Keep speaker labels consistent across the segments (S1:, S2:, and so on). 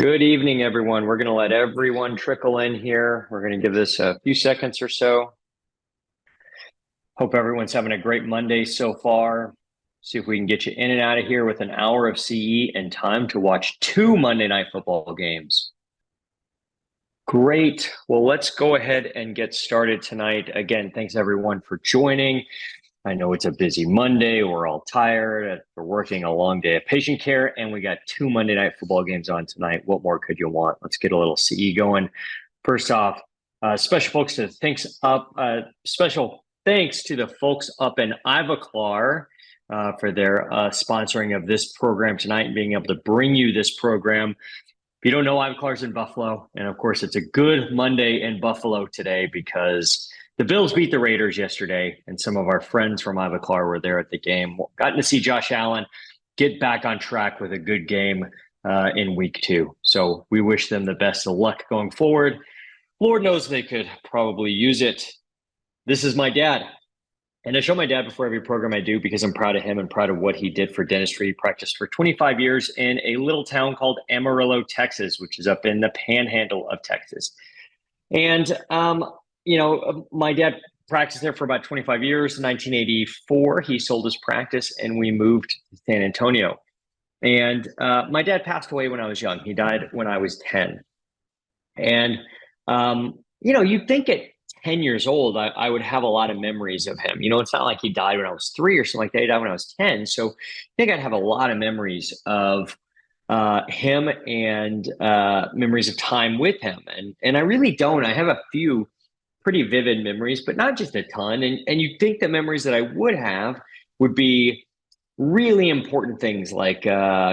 S1: Good evening, everyone. We're going to let everyone trickle in here. We're going to give this a few seconds or so. Hope everyone's having a great Monday so far. See if we can get you in and out of here with an hour of CE and time to watch two Monday Night Football games. Great. Well, let's go ahead and get started tonight. Again, thanks everyone for joining. I know it's a busy Monday. We're all tired. We're working a long day of patient care, and we got two Monday Night Football games on tonight. What more could you want? Let's get a little CE going. First off, special thanks to the folks up in Ivoclar for their sponsoring of this program tonight and being able to bring you this program. If you don't know, Ivoclar's in Buffalo, and of course, it's a good Monday in Buffalo today because the Bills beat the Raiders yesterday, and some of our friends from Ivoclar were there at the game. Gotten to see Josh Allen get back on track with a good game in week 2. So we wish them the best of luck going forward. Lord knows they could probably use it. This is my dad. And I show my dad before every program I do because I'm proud of him and proud of what he did for dentistry. He practiced for 25 years in a little town called Amarillo, Texas, which is up in the panhandle of Texas. And my dad practiced there for about 25 years. In 1984, he sold his practice and we moved to San Antonio. And my dad passed away when I was young. He died when I was 10. And, you'd think at 10 years old, I would have a lot of memories of him. It's not like he died when I was 3 or something like that. He died when I was 10. So I think I'd have a lot of memories of him and memories of time with him. And I really don't. I have a few pretty vivid memories, but not just a ton. And you'd think the memories that I would have would be really important things like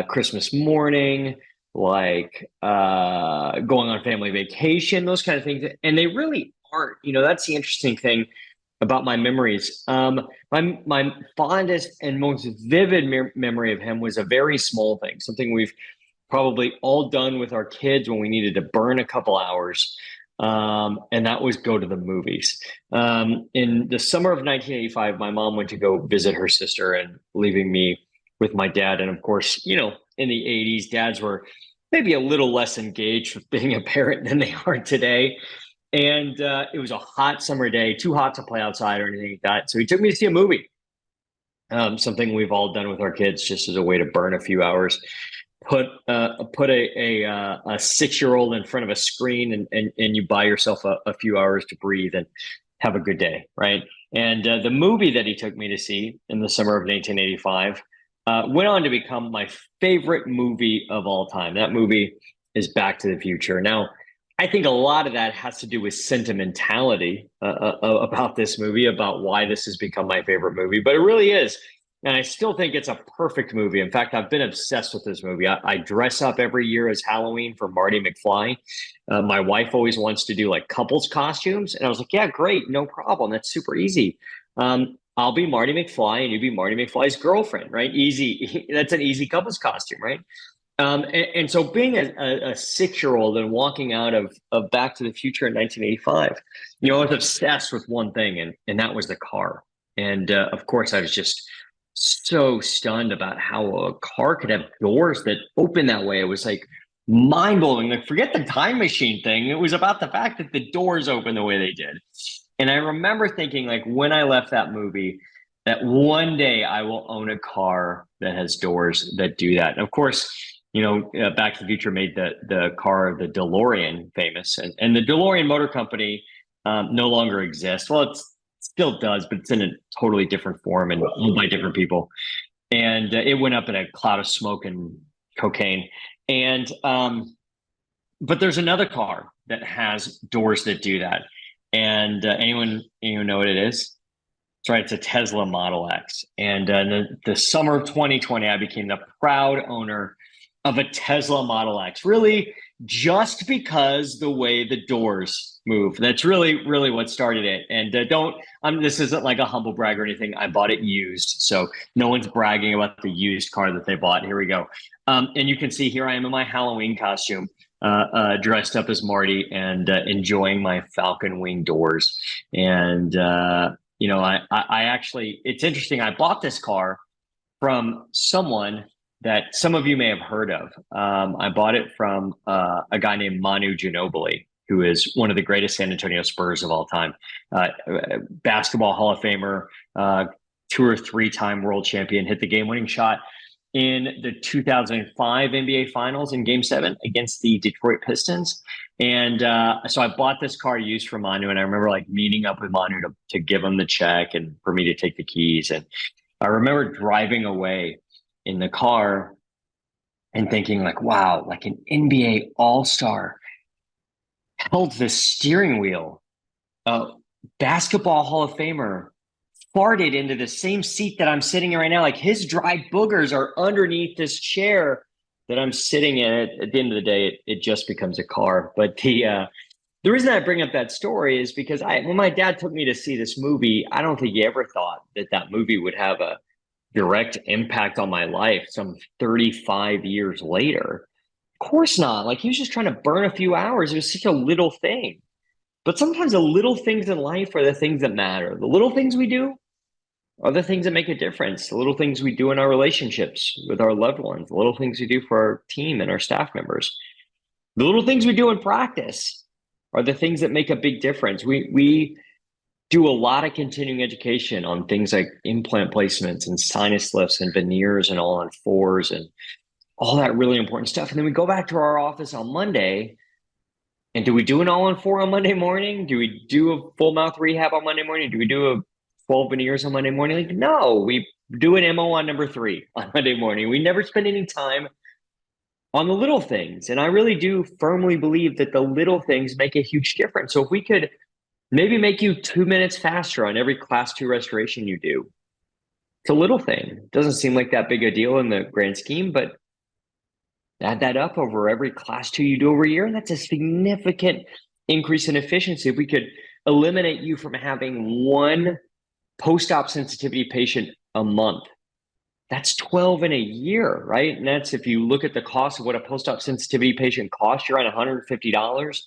S1: Christmas morning, like going on family vacation, those kind of things. And they really aren't. That's the interesting thing about my memories. My fondest and most vivid memory of him was a very small thing, something we've probably all done with our kids when we needed to burn a couple hours. And that was go to the movies. In the summer of 1985, my mom went to go visit her sister and leaving me with my dad. And of course, in the 80s, dads were maybe a little less engaged with being a parent than they are today. And it was a hot summer day, too hot to play outside or anything like that. So he took me to see a movie, something we've all done with our kids just as a way to burn a few hours. Put a 6-year-old in front of a screen and you buy yourself a few hours to breathe and have a good day, right? And the movie that he took me to see in the summer of 1985 went on to become my favorite movie of all time. That movie is Back to the Future. Now, I think a lot of that has to do with sentimentality about this movie, about why this has become my favorite movie, but it really is. And I still think it's a perfect movie. In fact, I've been obsessed with this movie. I dress up every year as Halloween for Marty McFly. My wife always wants to do like couples costumes. And I was like, yeah, great. No problem. That's super easy. I'll be Marty McFly and you be Marty McFly's girlfriend, right? Easy. That's an easy couples costume, right? And so being a 6-year-old and walking out of Back to the Future in 1985, I was obsessed with one thing, and that was the car. And of course, I was just so stunned about how a car could have doors that open that way. It was like mind-blowing. Like, forget the time machine thing. It was about the fact that the doors open the way they did. And I remember thinking, like, when I left that movie, that one day I will own a car that has doors that do that. And of course, Back to the Future made the car, the DeLorean, famous. And the DeLorean Motor Company no longer exists. Well, it still does, but it's in a totally different form and owned by different people. And it went up in a cloud of smoke and cocaine. And but there's another car that has doors that do that. And anyone know what it is? That's right. It's a Tesla Model X. And in the summer of 2020, I became the proud owner of a Tesla Model X, really just because the way the doors move. That's really, really what started it. And this isn't like a humble brag or anything. I bought it used. So no one's bragging about the used car that they bought. Here we go. And you can see here I am in my Halloween costume, dressed up as Marty and enjoying my Falcon Wing doors. And, I actually, it's interesting. I bought this car from someone that some of you may have heard of. I bought it from a guy named Manu Ginobili, who is one of the greatest San Antonio Spurs of all time. Basketball Hall of Famer, 2 or 3 time world champion, hit the game-winning shot in the 2005 NBA Finals in Game 7 against the Detroit Pistons. And so I bought this car used from Manu, and I remember like meeting up with Manu to give him the check and for me to take the keys. And I remember driving away in the car and thinking like, wow, like an NBA All-Star held the steering wheel. Basketball Hall of Famer farted into the same seat that I'm sitting in right now. Like his dry boogers are underneath this chair that I'm sitting in. At the end of the day, it just becomes a car. But the reason I bring up that story is because when my dad took me to see this movie, I don't think he ever thought that movie would have a direct impact on my life some 35 years later. Of course not. Like he was just trying to burn a few hours. It was such a little thing. But sometimes the little things in life are the things that matter. The little things we do are the things that make a difference. The little things we do in our relationships with our loved ones, the little things we do for our team and our staff members. The little things we do in practice are the things that make a big difference. We do a lot of continuing education on things like implant placements and sinus lifts and veneers and all-on-4s and all that really important stuff. And then we go back to our office on Monday. And do we do an all-on-4 on Monday morning? Do we do a full mouth rehab on Monday morning? Do we do a 12 veneers on Monday morning? Like, no, we do an MO on number 3 on Monday morning. We never spend any time on the little things. And I really do firmly believe that the little things make a huge difference. So if we could maybe make you 2 minutes faster on every class 2 restoration you do, it's a little thing. It doesn't seem like that big a deal in the grand scheme, but add that up over every class 2 you do over a year, and that's a significant increase in efficiency. If we could eliminate you from having one post-op sensitivity patient a month, that's 12 in a year, right? And that's, if you look at the cost of what a post-op sensitivity patient costs, you're on $150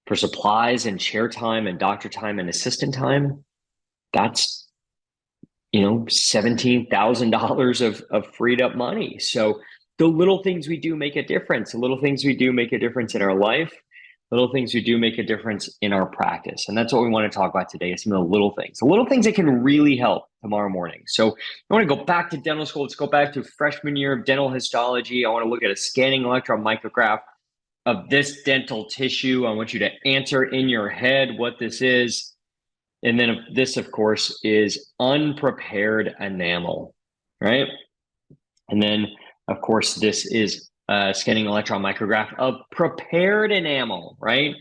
S1: for supplies and chair time and doctor time and assistant time. That's, $17,000 of freed up money. So the little things we do make a difference. The little things we do make a difference in our life. Little things we do make a difference in our practice. And that's what we want to talk about today, is some of the little things that can really help tomorrow morning. So I want to go back to dental school. Let's go back to freshman year of dental histology. I want to look at a scanning electron micrograph of this dental tissue. I want you to answer in your head what this is. And then this, of course, is unprepared enamel, right? And then, of course, this is scanning electron micrograph of prepared enamel, right?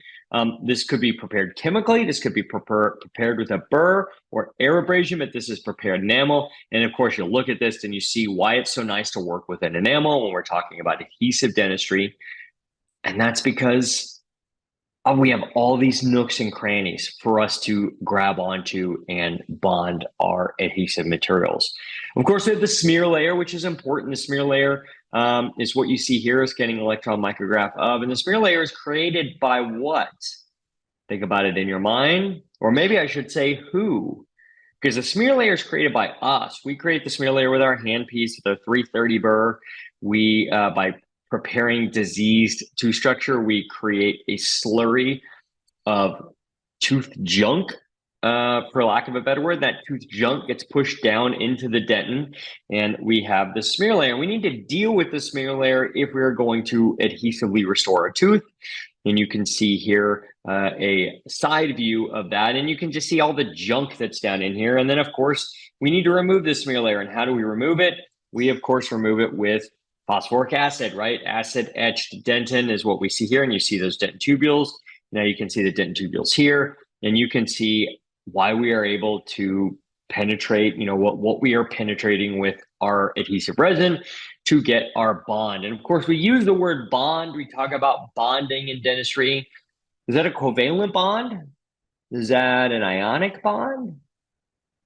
S1: This could be prepared chemically. This could be prepared with a burr or air abrasion, but this is prepared enamel. And of course, you'll look at this and you see why it's so nice to work with an enamel when we're talking about adhesive dentistry. And that's because we have all these nooks and crannies for us to grab onto and bond our adhesive materials. Of course, we have the smear layer, which is important. The smear layer is what you see here, is getting electron micrograph of. And the smear layer is created by what? Think about it in your mind. Or maybe I should say who? Because the smear layer is created by us. We create the smear layer with our handpiece, with a 330 burr. We, by preparing diseased tooth structure, we create a slurry of tooth junk, for lack of a better word. That tooth junk gets pushed down into the dentin, and we have the smear layer. We need to deal with the smear layer if we're going to adhesively restore a tooth. And you can see here a side view of that, and you can just see all the junk that's down in here. And then, of course, we need to remove this smear layer. And how do we remove it? We, of course, remove it with phosphoric acid, right? Acid etched dentin is what we see here. And you see those dentin tubules. Now you can see the dentin tubules here, and you can see why we are able to penetrate, what we are penetrating with our adhesive resin to get our bond. And of course, we use the word bond. We talk about bonding in dentistry. Is that a covalent bond? Is that an ionic bond?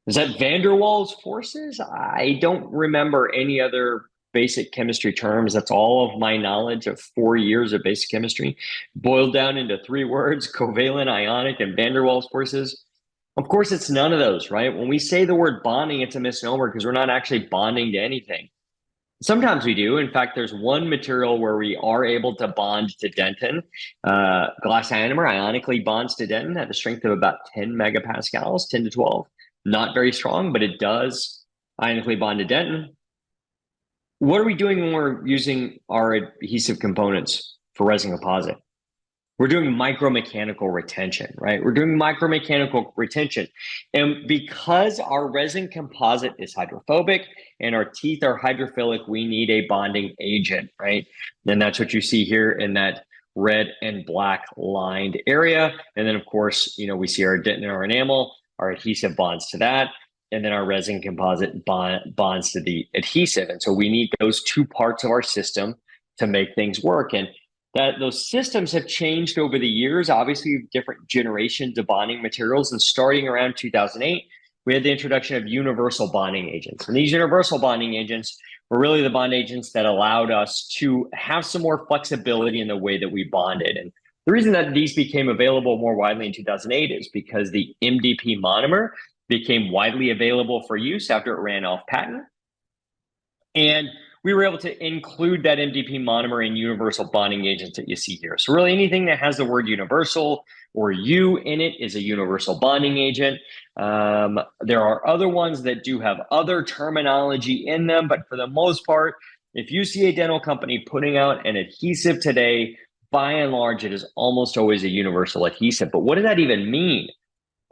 S1: Is that van der Waals forces? I don't remember any other basic chemistry terms. That's all of my knowledge of 4 years of basic chemistry boiled down into 3 words: covalent, ionic, and van der Waals forces. Of course, it's none of those, right? When we say the word bonding, it's a misnomer because we're not actually bonding to anything. Sometimes we do. In fact, there's one material where we are able to bond to dentin. Glass ionomer ionically bonds to dentin at a strength of about 10 megapascals, 10 to 12. Not very strong, but it does ionically bond to dentin. What are we doing when we're using our adhesive components for resin composite? We're doing micromechanical retention, right? We're doing micromechanical retention. And because our resin composite is hydrophobic and our teeth are hydrophilic, we need a bonding agent, right? And that's what you see here in that red and black lined area. And then of course, we see our dentin and our enamel, our adhesive bonds to that. And then our resin composite bonds to the adhesive. And so we need those two parts of our system to make things work. And that those systems have changed over the years. Obviously, different generations of bonding materials. And starting around 2008, we had the introduction of universal bonding agents. And these universal bonding agents were really the bond agents that allowed us to have some more flexibility in the way that we bonded. And the reason that these became available more widely in 2008 is because the MDP monomer became widely available for use after it ran off patent. And we were able to include that MDP monomer in universal bonding agents that you see here. So really anything that has the word universal or U in it is a universal bonding agent. There are other ones that do have other terminology in them, but for the most part, if you see a dental company putting out an adhesive today, by and large, it is almost always a universal adhesive. But what does that even mean?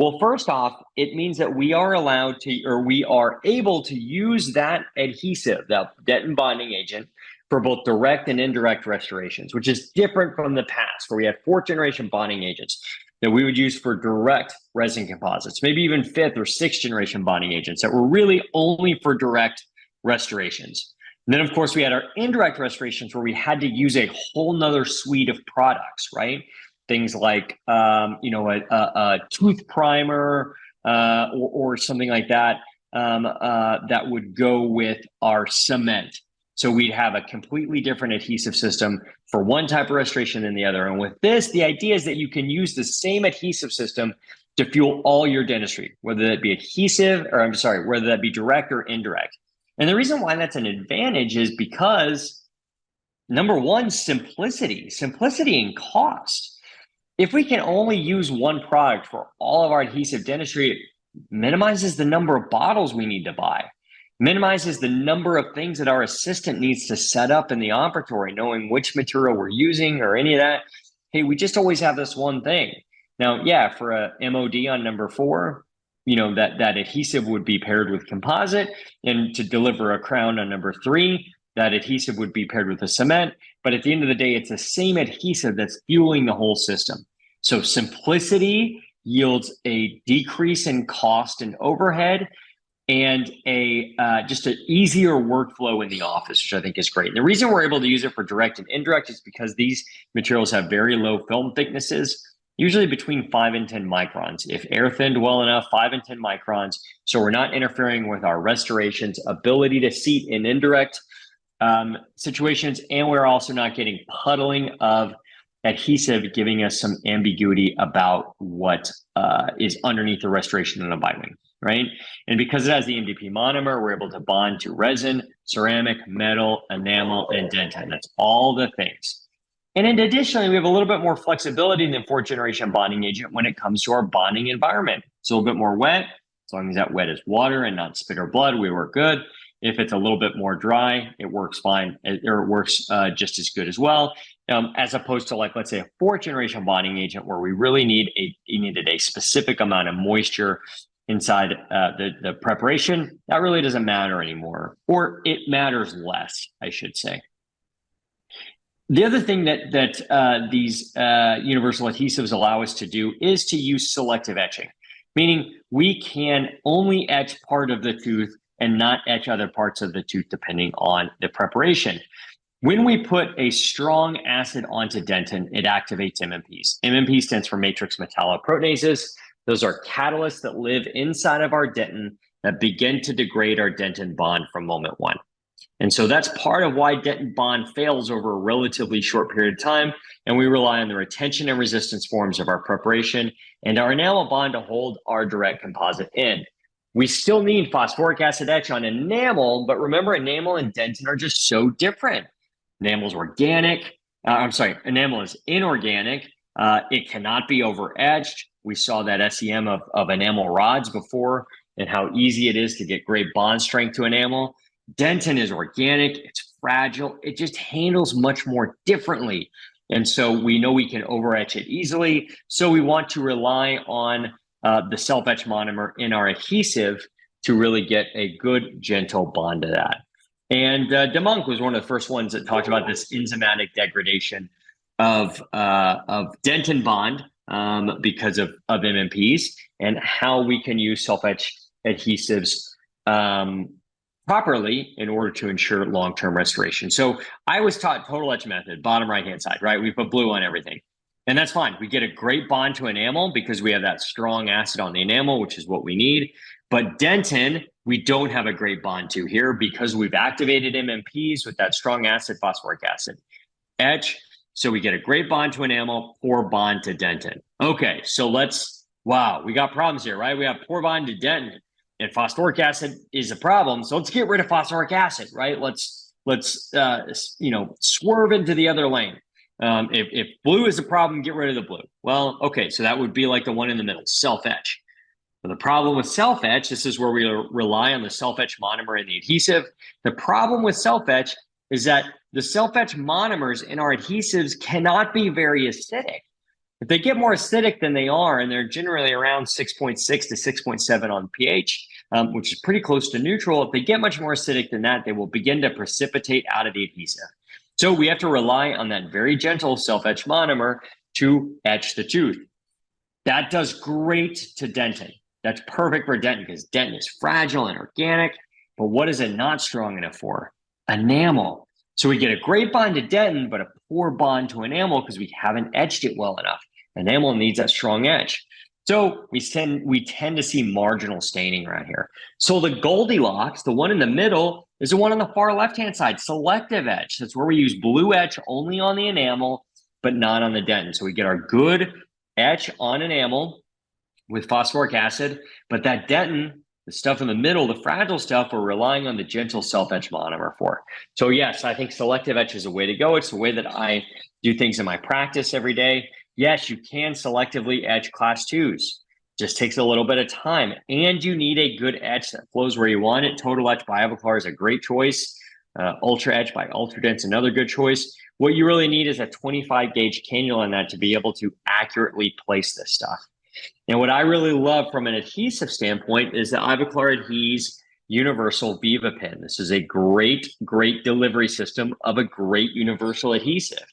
S1: Well, first off, it means that we are allowed to, or we are able to use that adhesive, that dentin bonding agent, for both direct and indirect restorations, which is different from the past, where we had fourth generation bonding agents that we would use for direct resin composites, maybe even fifth or sixth generation bonding agents that were really only for direct restorations. And then, of course, we had our indirect restorations where we had to use a whole nother suite of products, right? Things like, a tooth primer or something like that that would go with our cement. So we'd have a completely different adhesive system for one type of restoration than the other. And with this, the idea is that you can use the same adhesive system to fuel all your dentistry, whether that be whether that be direct or indirect. And the reason why that's an advantage is because, number one, simplicity and cost. If we can only use one product for all of our adhesive dentistry, it minimizes the number of bottles we need to buy, minimizes the number of things that our assistant needs to set up in the operatory, knowing which material we're using or any of that. Hey, we just always have this one thing. Now, yeah, for a MOD on number 4, that adhesive would be paired with composite, and to deliver a crown on number 3, that adhesive would be paired with a cement. But at the end of the day, it's the same adhesive that's fueling the whole system. So simplicity yields a decrease in cost and overhead, and just an easier workflow in the office, which I think is great. And the reason we're able to use it for direct and indirect is because these materials have very low film thicknesses, usually between 5 and 10 microns. If air thinned well enough, 5 and 10 microns. So we're not interfering with our restoration's ability to seat in indirect situations, and we're also not getting puddling of adhesive, giving us some ambiguity about what is underneath the restoration in a bite wing, right? And because it has the MDP monomer, we're able to bond to resin, ceramic, metal, enamel, and dentin. That's all the things. And then additionally, we have a little bit more flexibility than fourth generation bonding agent when it comes to our bonding environment. It's a little bit more wet. As long as that wet is water and not spit or blood, we work good. If it's a little bit more dry, it works fine, or it works just as good as well, as opposed to, like, let's say, a fourth generation bonding agent where we really needed a specific amount of moisture inside the preparation. That really doesn't matter anymore, or it matters less, I should say. The other thing that these universal adhesives allow us to do is to use selective etching, meaning we can only etch part of the tooth and not etch other parts of the tooth depending on the preparation. When we put a strong acid onto dentin, it activates MMPs. MMP stands for matrix metalloproteinases. Those are catalysts that live inside of our dentin that begin to degrade our dentin bond from moment 1. And so that's part of why dentin bond fails over a relatively short period of time, and we rely on the retention and resistance forms of our preparation and our enamel bond to hold our direct composite in. We still need phosphoric acid etch on enamel, but remember, enamel and dentin are just so different. Enamel's organic. Enamel is inorganic. It cannot be over etched. We saw that SEM of enamel rods before and how easy it is to get great bond strength to enamel. Dentin is organic. It's fragile. It just handles much more differently. And so we know we can over etch it easily. So we want to rely on the self-etch monomer in our adhesive to really get a good, gentle bond to that. And de Monk was one of the first ones that talked about this enzymatic degradation of dentin bond because of MMPs and how we can use self-etch adhesives properly in order to ensure long-term restoration. So I was taught total etch method, bottom right-hand side, right? We put blue on everything. And that's fine. We get a great bond to enamel because we have that strong acid on the enamel, which is what we need. But dentin, we don't have a great bond to here because we've activated MMPs with that strong acid, phosphoric acid. Etch, so we get a great bond to enamel, poor bond to dentin. Okay, so wow, we got problems here, right? We have poor bond to dentin, and phosphoric acid is a problem. So let's get rid of phosphoric acid, right? Let's swerve into the other lane. If blue is a problem, get rid of the blue. Well, okay, so that would be like the one in the middle, self-etch. The problem with self-etch, this is where we rely on the self-etch monomer in the adhesive. The problem with self-etch is that the self-etch monomers in our adhesives cannot be very acidic. If they get more acidic than they are, and they're generally around 6.6 to 6.7 on pH, which is pretty close to neutral, if they get much more acidic than that, they will begin to precipitate out of the adhesive. So we have to rely on that very gentle self-etch monomer to etch the tooth. That does great to dentin. That's perfect for dentin because dentin is fragile and organic. But what is it not strong enough for? Enamel. So we get a great bond to dentin, but a poor bond to enamel because we haven't etched it well enough. Enamel needs that strong etch. So we tend to see marginal staining around here. So the Goldilocks, the one in the middle, is the one on the far left-hand side, selective etch. That's where we use blue etch only on the enamel, but not on the dentin. So we get our good etch on enamel with phosphoric acid, but that dentin, the stuff in the middle, the fragile stuff, we're relying on the gentle self-etch monomer for. So yes, I think selective etch is a way to go. It's the way that I do things in my practice every day. Yes, you can selectively etch class 2s. Just takes a little bit of time, and you need a good etch that flows where you want it. Total etch by Ivoclar is a great choice. Ultra etch by Ultradent's another good choice. What you really need is a 25 gauge cannula on that to be able to accurately place this stuff. And what I really love from an adhesive standpoint is the Ivoclar Adhes Universal Viva Pen. This is a great delivery system of a great universal adhesive.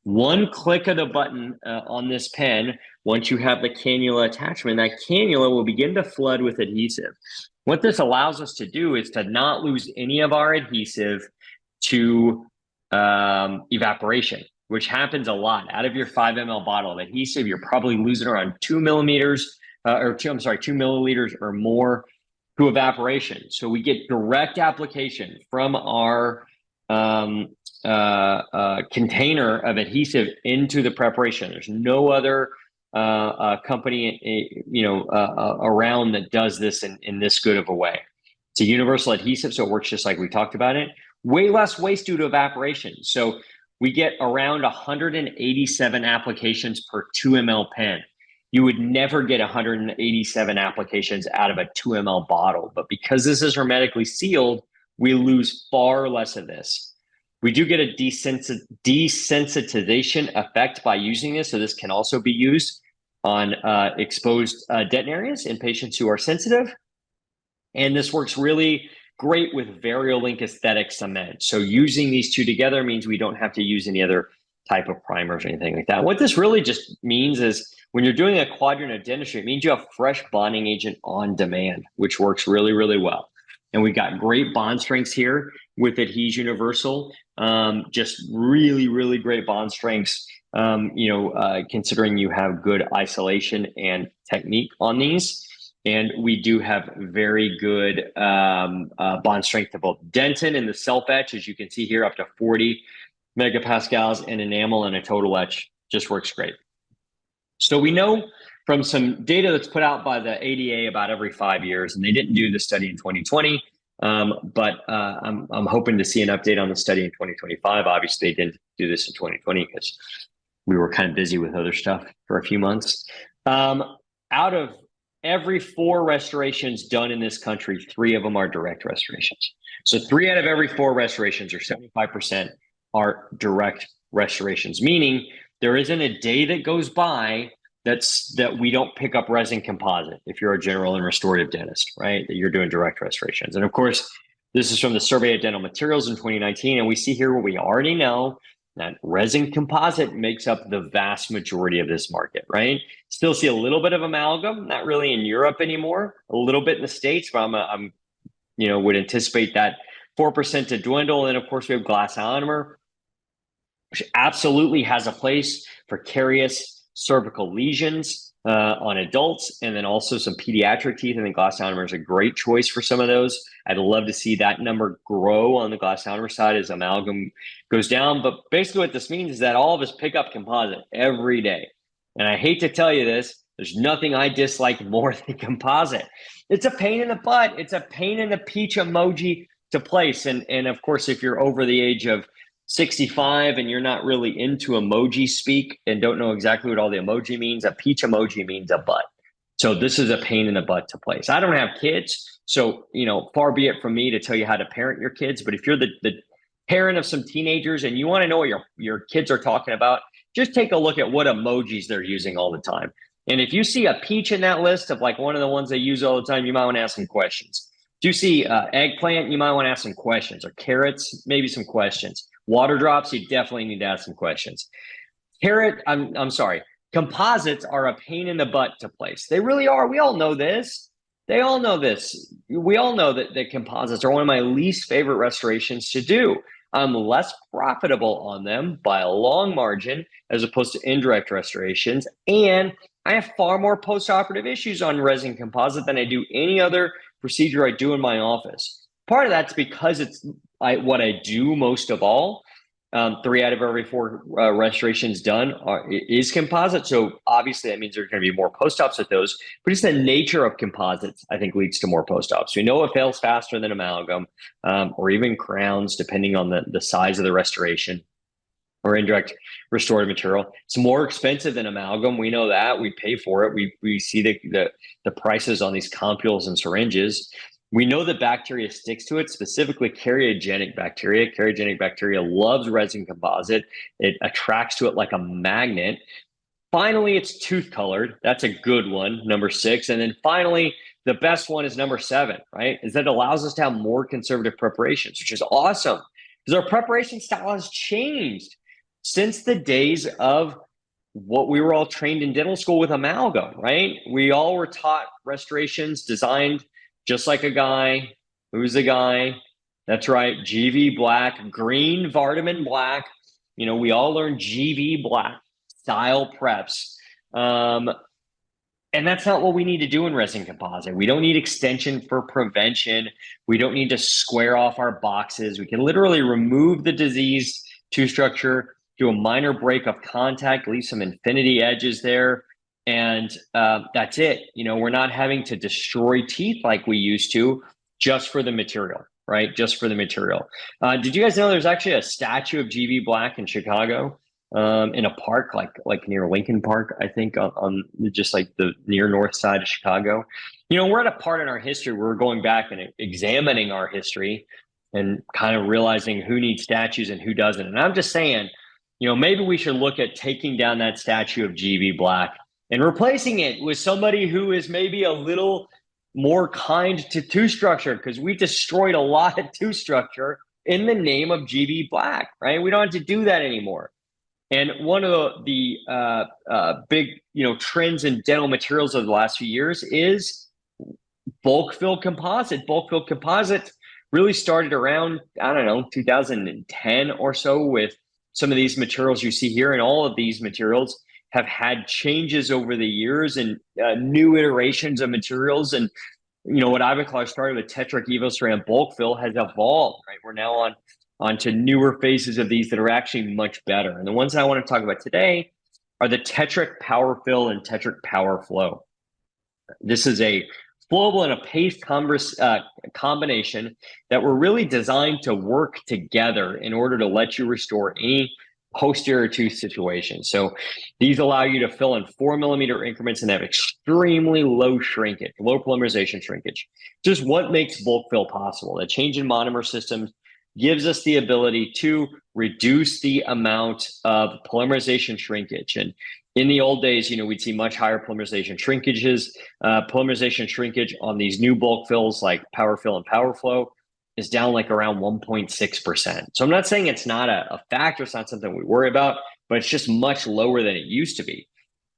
S1: One click of the button on this pen, once you have the cannula attachment, that cannula will begin to flood with adhesive. What this allows us to do is to not lose any of our adhesive to evaporation, which happens a lot. Out of your 5 ml bottle of adhesive, you're probably losing around 2 milliliters or more to evaporation. So we get direct application from our container of adhesive into the preparation. There's no other company around that does this in this good of a way. It's a universal adhesive, so it works just like we talked about it. Way less waste due to evaporation. So we get around 187 applications per 2 ml pen. You would never get 187 applications out of a 2 ml bottle, but because this is hermetically sealed, we lose far less of this. We do get a desensitization effect by using this, so this can also be used on exposed dentin areas in patients who are sensitive. And this works really great with Variolink aesthetic cement. So using these two together means we don't have to use any other type of primers or anything like that. What this really just means is when you're doing a quadrant of dentistry, it means you have fresh bonding agent on demand, which works really, really well. And we've got great bond strengths here with Adhes Universal. Just really, really great bond strengths, considering you have good isolation and technique on these. And we do have very good bond strength to both dentin and the self-etch, as you can see here, up to 40 megapascals, and enamel and a total etch just works great. So we know from some data that's put out by the ADA about every 5 years, and they didn't do the study in 2020. But I'm hoping to see an update on the study in 2025. Obviously, they didn't do this in 2020 because we were kind of busy with other stuff for a few months. Out of every 4 restorations done in this country, 3 of them are direct restorations. So 3 out of every 4 restorations, or 75%, are direct restorations, meaning there isn't a day that goes by that we don't pick up resin composite if you're a general and restorative dentist, right? That you're doing direct restorations. And of course, this is from the Survey of Dental Materials in 2019. And we see here what we already know, that resin composite makes up the vast majority of this market, right? Still see a little bit of amalgam, not really in Europe anymore, a little bit in the States, but I'm would anticipate that 4% to dwindle. And of course, we have glass ionomer, which absolutely has a place for carious cervical lesions on adults, and then also some pediatric teeth. I think glass ionomer is a great choice for some of those. I'd love to see that number grow on the glass ionomer side as amalgam goes down. But basically what this means is that all of us pick up composite every day. And I hate to tell you this, there's nothing I dislike more than composite. It's a pain in the butt. It's a pain in the peach emoji to place. And of course, if you're over the age of 65 and you're not really into emoji speak and don't know exactly what all the emoji means, a peach emoji means a butt. So this is a pain in the butt to place. I don't have kids, so far be it from me to tell you how to parent your kids. But if you're the parent of some teenagers and you want to know what your kids are talking about, just take a look at what emojis they're using all the time. And if you see a peach in that list of like one of the ones they use all the time, you might want to ask some questions. If you see eggplant, you might want to ask some questions, or carrots, maybe some questions. Water drops, you definitely need to ask some questions. I'm sorry. Composites are a pain in the butt to place. They really are. We all know this. They all know this. We all know that composites are one of my least favorite restorations to do. I'm less profitable on them by a long margin as opposed to indirect restorations. And I have far more postoperative issues on resin composite than I do any other procedure I do in my office. Part of that's because it's what I do most of all. 3 out of every 4 restorations done is composite. So obviously that means there's going to be more post-ops with those, but it's the nature of composites, I think, leads to more post-ops. We know it fails faster than amalgam or even crowns, depending on the size of the restoration, or indirect restorative material. It's more expensive than amalgam. We know that. We pay for it. We see the prices on these compules and syringes. We know that bacteria sticks to it, specifically karyogenic bacteria. Karyogenic bacteria loves resin composite. It attracts to it like a magnet. Finally, it's tooth colored. That's a good one, number 6. And then finally, the best one is number 7, right? Is that it allows us to have more conservative preparations, which is awesome because our preparation style has changed since the days of what we were all trained in dental school with amalgam, right? We all were taught restorations designed just like a guy. Who's the guy? That's right, GV black, green Vardaman black. We all learned GV black style preps. And that's not what we need to do in resin composite. We don't need extension for prevention. We don't need to square off our boxes. We can literally remove the diseased tooth structure, do a minor break of contact, leave some infinity edges there. And that's it. We're not having to destroy teeth like we used to just for the material, right? Just for the material. Did you guys know there's actually a statue of GV Black in Chicago in a park, like near Lincoln Park, I think, on just like the near north side of Chicago? We're at a part in our history where we're going back and examining our history and kind of realizing who needs statues and who doesn't. And I'm just saying, maybe we should look at taking down that statue of GV Black and replacing it with somebody who is maybe a little more kind to tooth structure, because we destroyed a lot of tooth structure in the name of GV Black, right? We don't have to do that anymore. And one of the big, trends in dental materials of the last few years is bulk fill composite. Bulk fill composite really started around, 2010 or so with some of these materials you see here, and all of these materials have had changes over the years and new iterations of materials. And, what Ivoclar started with Tetra Evoceram bulk fill has evolved, right? We're now on to newer phases of these that are actually much better. And the ones that I want to talk about today are the Tetric Power Fill and Tetric Power Flow. This is a flowable and a paste combination that were really designed to work together in order to let you restore any posterior tooth situation. So these allow you to fill in 4 mm increments and have extremely low shrinkage, low polymerization shrinkage. Just what makes bulk fill possible. The change in monomer systems gives us the ability to reduce the amount of polymerization shrinkage. And in the old days, we'd see much higher polymerization shrinkages. Polymerization shrinkage on these new bulk fills like Power Fill and Power Flow is down like around 1.6%. So I'm not saying it's not a factor, it's not something we worry about, but it's just much lower than it used to be.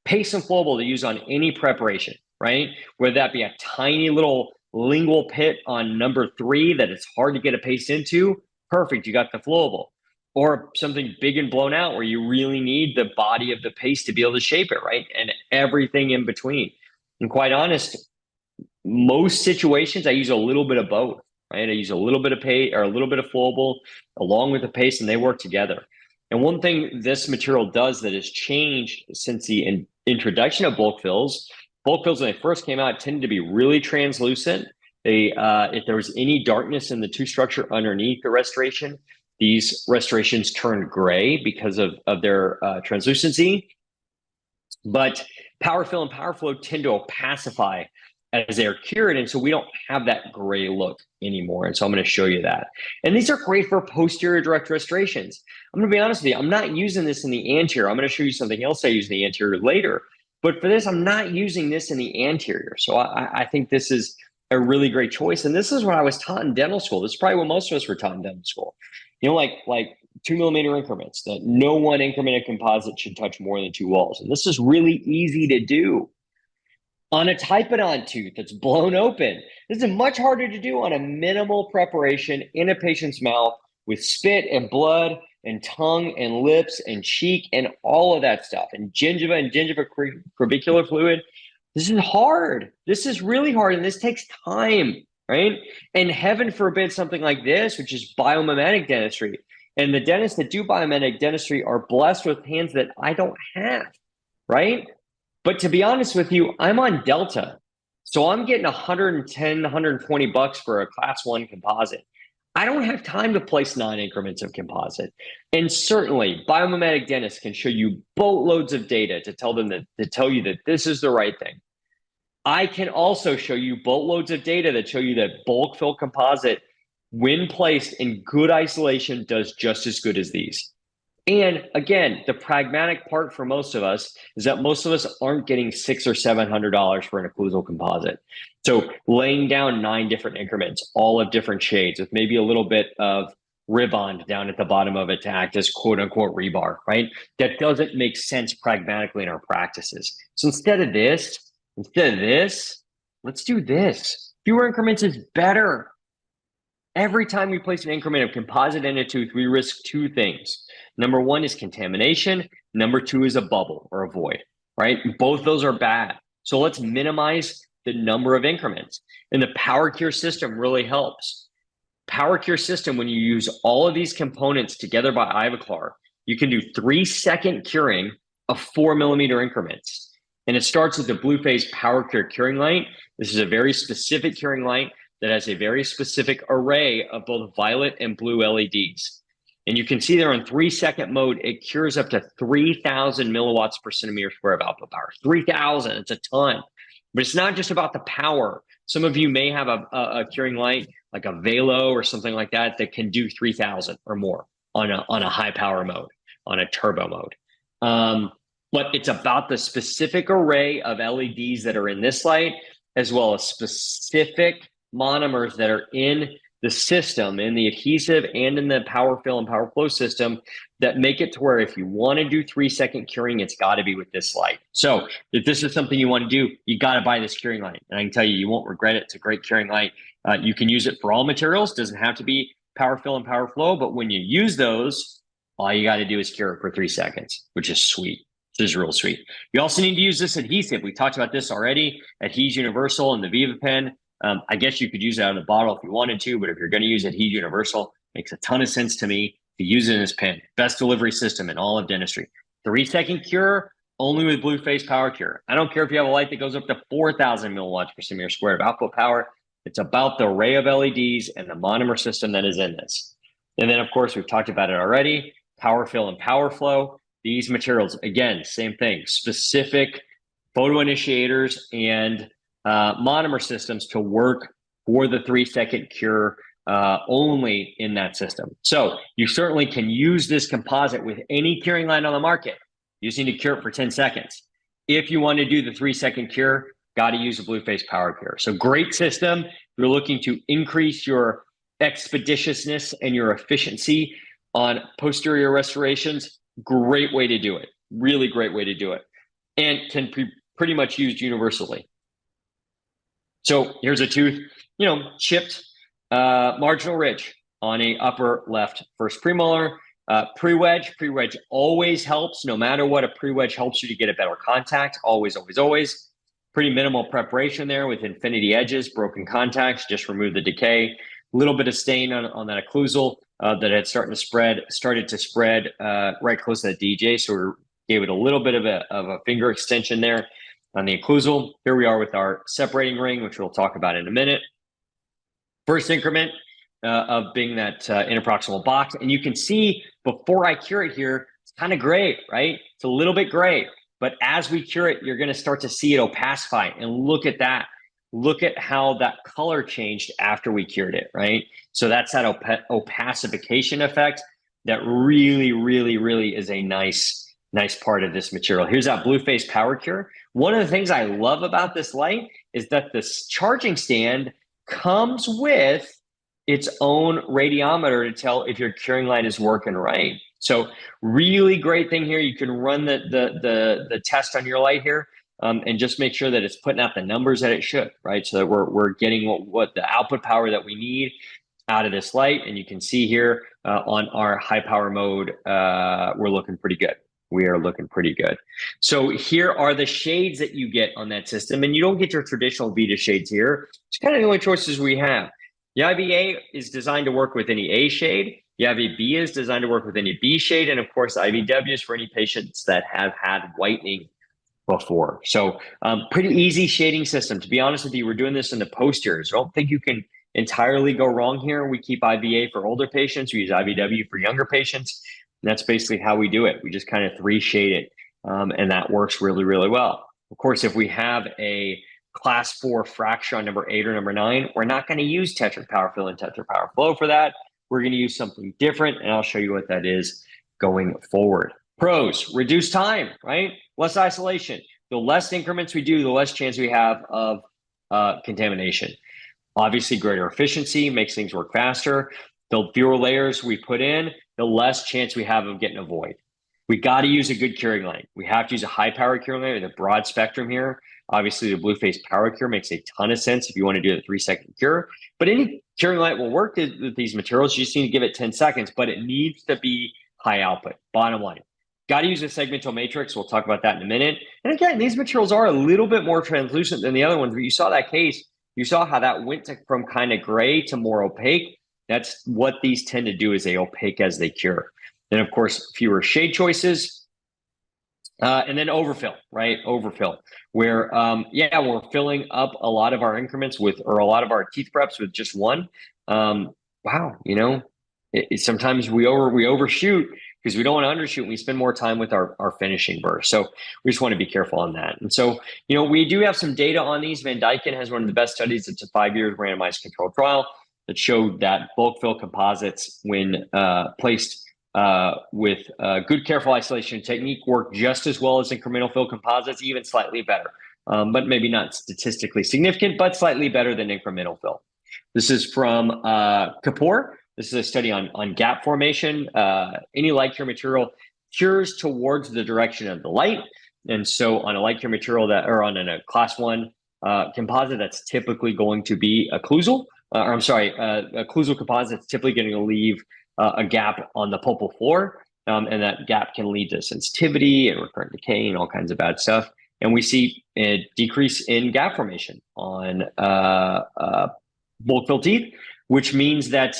S1: Paste and flowable to use on any preparation, right? Whether that be a tiny little lingual pit on number 3 that it's hard to get a paste into, perfect, you got the flowable. Or something big and blown out where you really need the body of the paste to be able to shape it, right? And everything in between. And quite honest, most situations I use a little bit of both, right? I use a little bit of paste or a little bit of flowable along with the paste, and they work together. And one thing this material does that has changed since the introduction of bulk fills when they first came out tended to be really translucent. If there was any darkness in the tooth structure underneath the restoration, these restorations turned gray because of their translucency. But Power Fill and Power Flow tend to opacify as they're cured, and so we don't have that gray look anymore. And so I'm going to show you that. And these are great for posterior direct restorations. I'm going to be honest with you, I'm not using this in the anterior. I'm going to show you something else I use in the anterior later. But for this, I'm not using this in the anterior. So I think this is a really great choice. And this is what I was taught in dental school. This is probably what most of us were taught in dental school. Like 2 mm increments, that no one increment of composite should touch more than 2 walls. And this is really easy to do. On a Typodont tooth that's blown open, this is much harder to do on a minimal preparation in a patient's mouth with spit and blood and tongue and lips and cheek and all of that stuff, and gingiva and gingiva crevicular fluid. This is hard. This is really hard, and this takes time, right? And heaven forbid something like this, which is biomimetic dentistry. And the dentists that do biomimetic dentistry are blessed with hands that I don't have, right? But to be honest with you, I'm on Delta. So I'm getting $110, $120 for a class 1 composite. I don't have time to place 9 increments of composite. And certainly biomimetic dentists can show you boatloads of data to tell you that this is the right thing. I can also show you boatloads of data that show you that bulk fill composite, when placed in good isolation, does just as good as these. And again, the pragmatic part for most of us is that most of us aren't getting $600 or $700 for an occlusal composite. So laying down 9 different increments, all of different shades, with maybe a little bit of ribbon down at the bottom of it to act as quote unquote rebar, right? That doesn't make sense pragmatically in our practices. So instead of this, let's do this. Fewer increments is better. Every time we place an increment of composite in a tooth, we risk 2 things. Number 1 is contamination. Number 2 is a bubble or a void, right? Both those are bad. So let's minimize the number of increments. And the Power Cure system really helps. Power Cure system, when you use all of these components together by Ivoclar, you can do 3-second curing of 4 mm increments. And it starts with the Blue Phase Power Cure curing light. This is a very specific curing light that has a very specific array of both violet and blue LEDs. And you can see there in 3-second mode, it cures up to 3,000 milliwatts per centimeter square of output power. 3,000, it's a ton. But it's not just about the power. Some of you may have a curing light like a Velo or something like that that can do 3,000 or more on a high power mode, on a turbo mode. But it's about the specific array of LEDs that are in this light, as well as specific monomers that are in the system, in the adhesive and in the Power Fill and Power Flow system, that make it to where if you want to do 3-second curing, it's got to be with this light. So if this is something you want to do, you got to buy this curing light. And I can tell you, you won't regret it. It's a great curing light. You can use it for all materials. Doesn't have to be Power Fill and Power Flow, but when you use those, all you got to do is cure it for 3 seconds, which is sweet. This is real sweet. You also need to use this adhesive. We talked about this already. Adhes Universal and the Viva Pen. I guess you could use it out of the bottle if you wanted to, but if you're going to use Adhes Universal, makes a ton of sense to me to use it in this pen. Best delivery system in all of dentistry. 3-second cure, only with Blue Face Power Cure. I don't care if you have a light that goes up to 4,000 milliwatts per centimeter squared of output power. It's about the array of LEDs and the monomer system that is in this. And then, of course, we've talked about it already, power fill and power flow. These materials, again, same thing, specific photo initiators and monomer systems to work for the 3-second cure only in that system. So you certainly can use this composite with any curing line on the market. You just need to cure it for 10 seconds. If you want to do the 3-second cure, got to use a Blue Face Power Cure. So great system. If you're looking to increase your expeditiousness and your efficiency on posterior restorations, great way to do it. Really great way to do it. And can be pretty much used universally. So here's a tooth, chipped marginal ridge on a upper left first premolar. Pre-wedge always helps. No matter what, a pre-wedge helps you to get a better contact. Always, always, always. Pretty minimal preparation there with infinity edges, broken contacts, just remove the decay. A little bit of stain on that occlusal that had started to spread right close to the DJ. So we gave it a little bit of a finger extension there on the occlusal. Here we are with our separating ring, which we'll talk about in a minute. First increment of being that interproximal box. And you can see before I cure it here, it's kind of gray, right? It's a little bit gray. But as we cure it, you're going to start to see it opacify. And look at that. Look at how that color changed after we cured it, right? So that's that opacification effect that really, really, really is a nice part of this material. Here's that Blue Face Power Cure. One of the things I love about this light is that this charging stand comes with its own radiometer to tell if your curing line is working right. So really great thing here. You can run the test on your light here and just make sure that it's putting out the numbers that it should, right? So that we're getting what the output power that we need out of this light. And you can see here on our high power mode, we're looking pretty good. We are looking pretty good. So here are the shades that you get on that system. And you don't get your traditional Vita shades here. It's kind of the only choices we have. The IVA is designed to work with any A shade. The IVB is designed to work with any B shade. And of course, IVW is for any patients that have had whitening before. So pretty easy shading system. To be honest with you, we're doing this in the posteriors. I don't think you can entirely go wrong here. We keep IVA for older patients. We use IVW for younger patients. And that's basically how we do it. We just kind of 3-shade it. And that works really, really well. Of course, if we have a class 4 fracture on number 8 or number 9, we're not going to use Tetra Power Fill and Tetra Power Flow for that. We're going to use something different, and I'll show you what that is going forward. Pros, reduce time, right? Less isolation. The less increments we do, the less chance we have of contamination. Obviously, greater efficiency makes things work faster. The fewer layers we put in, the less chance we have of getting a void. We got to use a good curing line. We have to use a high power curing line with a broad spectrum here. Obviously, the Blue Face Power Cure makes a ton of sense if you want to do a 3-second cure. But any curing light will work with these materials. You just need to give it 10 seconds, but it needs to be high output. Bottom line. Got to use a segmental matrix. We'll talk about that in a minute. And again, these materials are a little bit more translucent than the other ones. But you saw that case. You saw how that went from kind of gray to more opaque. That's what these tend to do, is they opaque as they cure. Then, of course, fewer shade choices. And then overfill, right? Overfill, where, we're filling up a lot of our increments or a lot of our teeth preps with just one. Sometimes we overshoot because we don't want to undershoot, and we spend more time with our finishing burst. So we just want to be careful on that. And so, we do have some data on these. Van Dyken has one of the best studies. It's a 5-year randomized controlled trial that showed that bulk fill composites, when placed with good careful isolation technique, work just as well as incremental fill composites, even slightly better, but maybe not statistically significant, but slightly better than incremental fill. This is from Kapoor. This is a study on gap formation. Any light cure material cures towards the direction of the light. And so on a light cure material on a class 1 composite, that's typically going to be occlusal. Occlusal composite is typically going to leave a gap on the pulpal floor, and that gap can lead to sensitivity and recurrent decay and all kinds of bad stuff. And we see a decrease in gap formation on bulk fill teeth, which means that,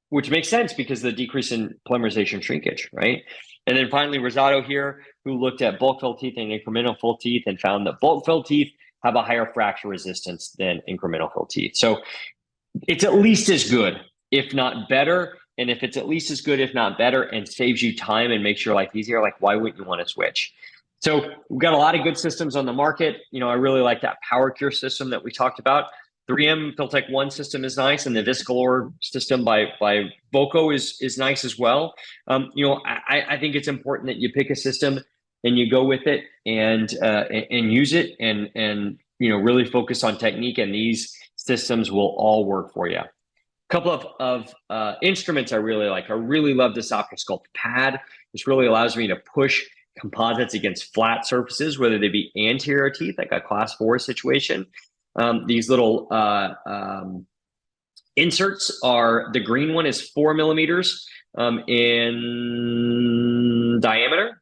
S1: which makes sense because the decrease in polymerization shrinkage, right? And then finally, Rosado here, who looked at bulk fill teeth and incremental fill teeth and found that bulk fill teeth have a higher fracture resistance than incremental fill teeth. So it's at least as good, if not better. And if it's at least as good, if not better, and saves you time and makes your life easier, like, why wouldn't you want to switch? So we've got a lot of good systems on the market. I really like that Power Cure system that we talked about. 3M Filtech One system is nice, and the Viscolor system by Voco is nice as well. I think it's important that you pick a system and you go with it and use it and really focus on technique, and these systems will all work for you. A couple of instruments I really like. I really love this OptiSculpt pad. This really allows me to push composites against flat surfaces, whether they be anterior teeth, like a class 4 situation. These little inserts are, the green one is 4 millimeters in diameter.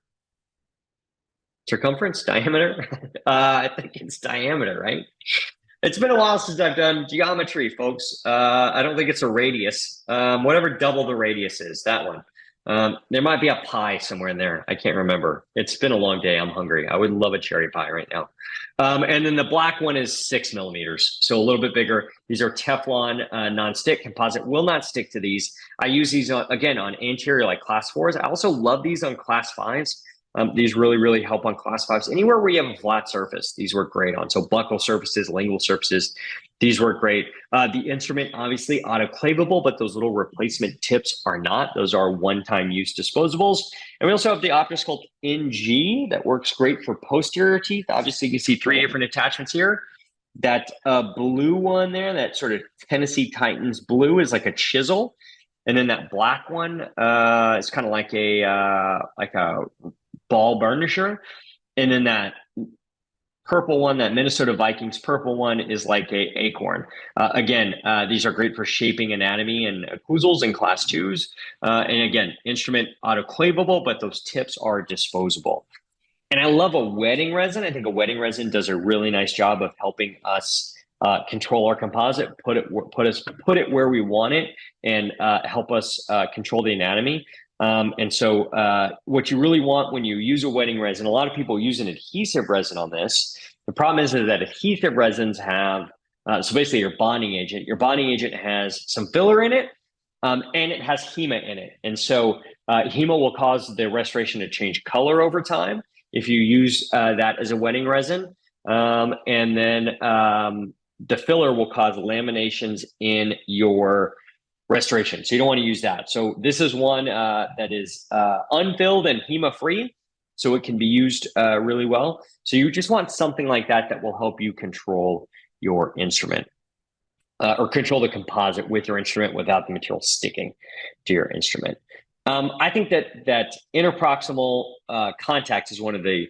S1: Circumference, diameter. I think it's diameter, right? It's been a while since I've done geometry, folks. I don't think it's a radius. Whatever double the radius is, that one. There might be a pie somewhere in there. I can't remember. It's been a long day. I'm hungry. I would love a cherry pie right now. And then the black one is 6 millimeters, so a little bit bigger. These are Teflon non-stick. Composite will not stick to these. I use these again on anterior, like class 4s. I also love these on class 5s. These really, really help on class 5s. Anywhere where you have a flat surface, these work great on. So buccal surfaces, lingual surfaces, these work great. The instrument, obviously autoclavable, but those little replacement tips are not. Those are one-time use disposables. And we also have the OptiSculpt NG that works great for posterior teeth. Obviously, you can see 3 different attachments here. That blue one there, that sort of Tennessee Titans blue, is like a chisel. And then that black one is kind of like a ball burnisher. And then that purple one, that Minnesota Vikings purple one, is like a acorn. Again, these are great for shaping anatomy and occlusals in class 2s. And again, instrument autoclavable, but those tips are disposable. And I love a wetting resin. I think a wetting resin does a really nice job of helping us control our composite, put it where we want it, and help us control the anatomy. And so what you really want when you use a wetting resin, a lot of people use an adhesive resin on this. The problem is that adhesive resins have, so basically your bonding agent has some filler in it, and it has HEMA in it. And so HEMA will cause the restoration to change color over time if you use that as a wetting resin. And then the filler will cause laminations in your restoration. So you don't want to use that. So this is one that is unfilled and HEMA free, so it can be used really well. So you just want something like that that will help you control your instrument or control the composite with your instrument without the material sticking to your instrument. I think that interproximal contact is one of the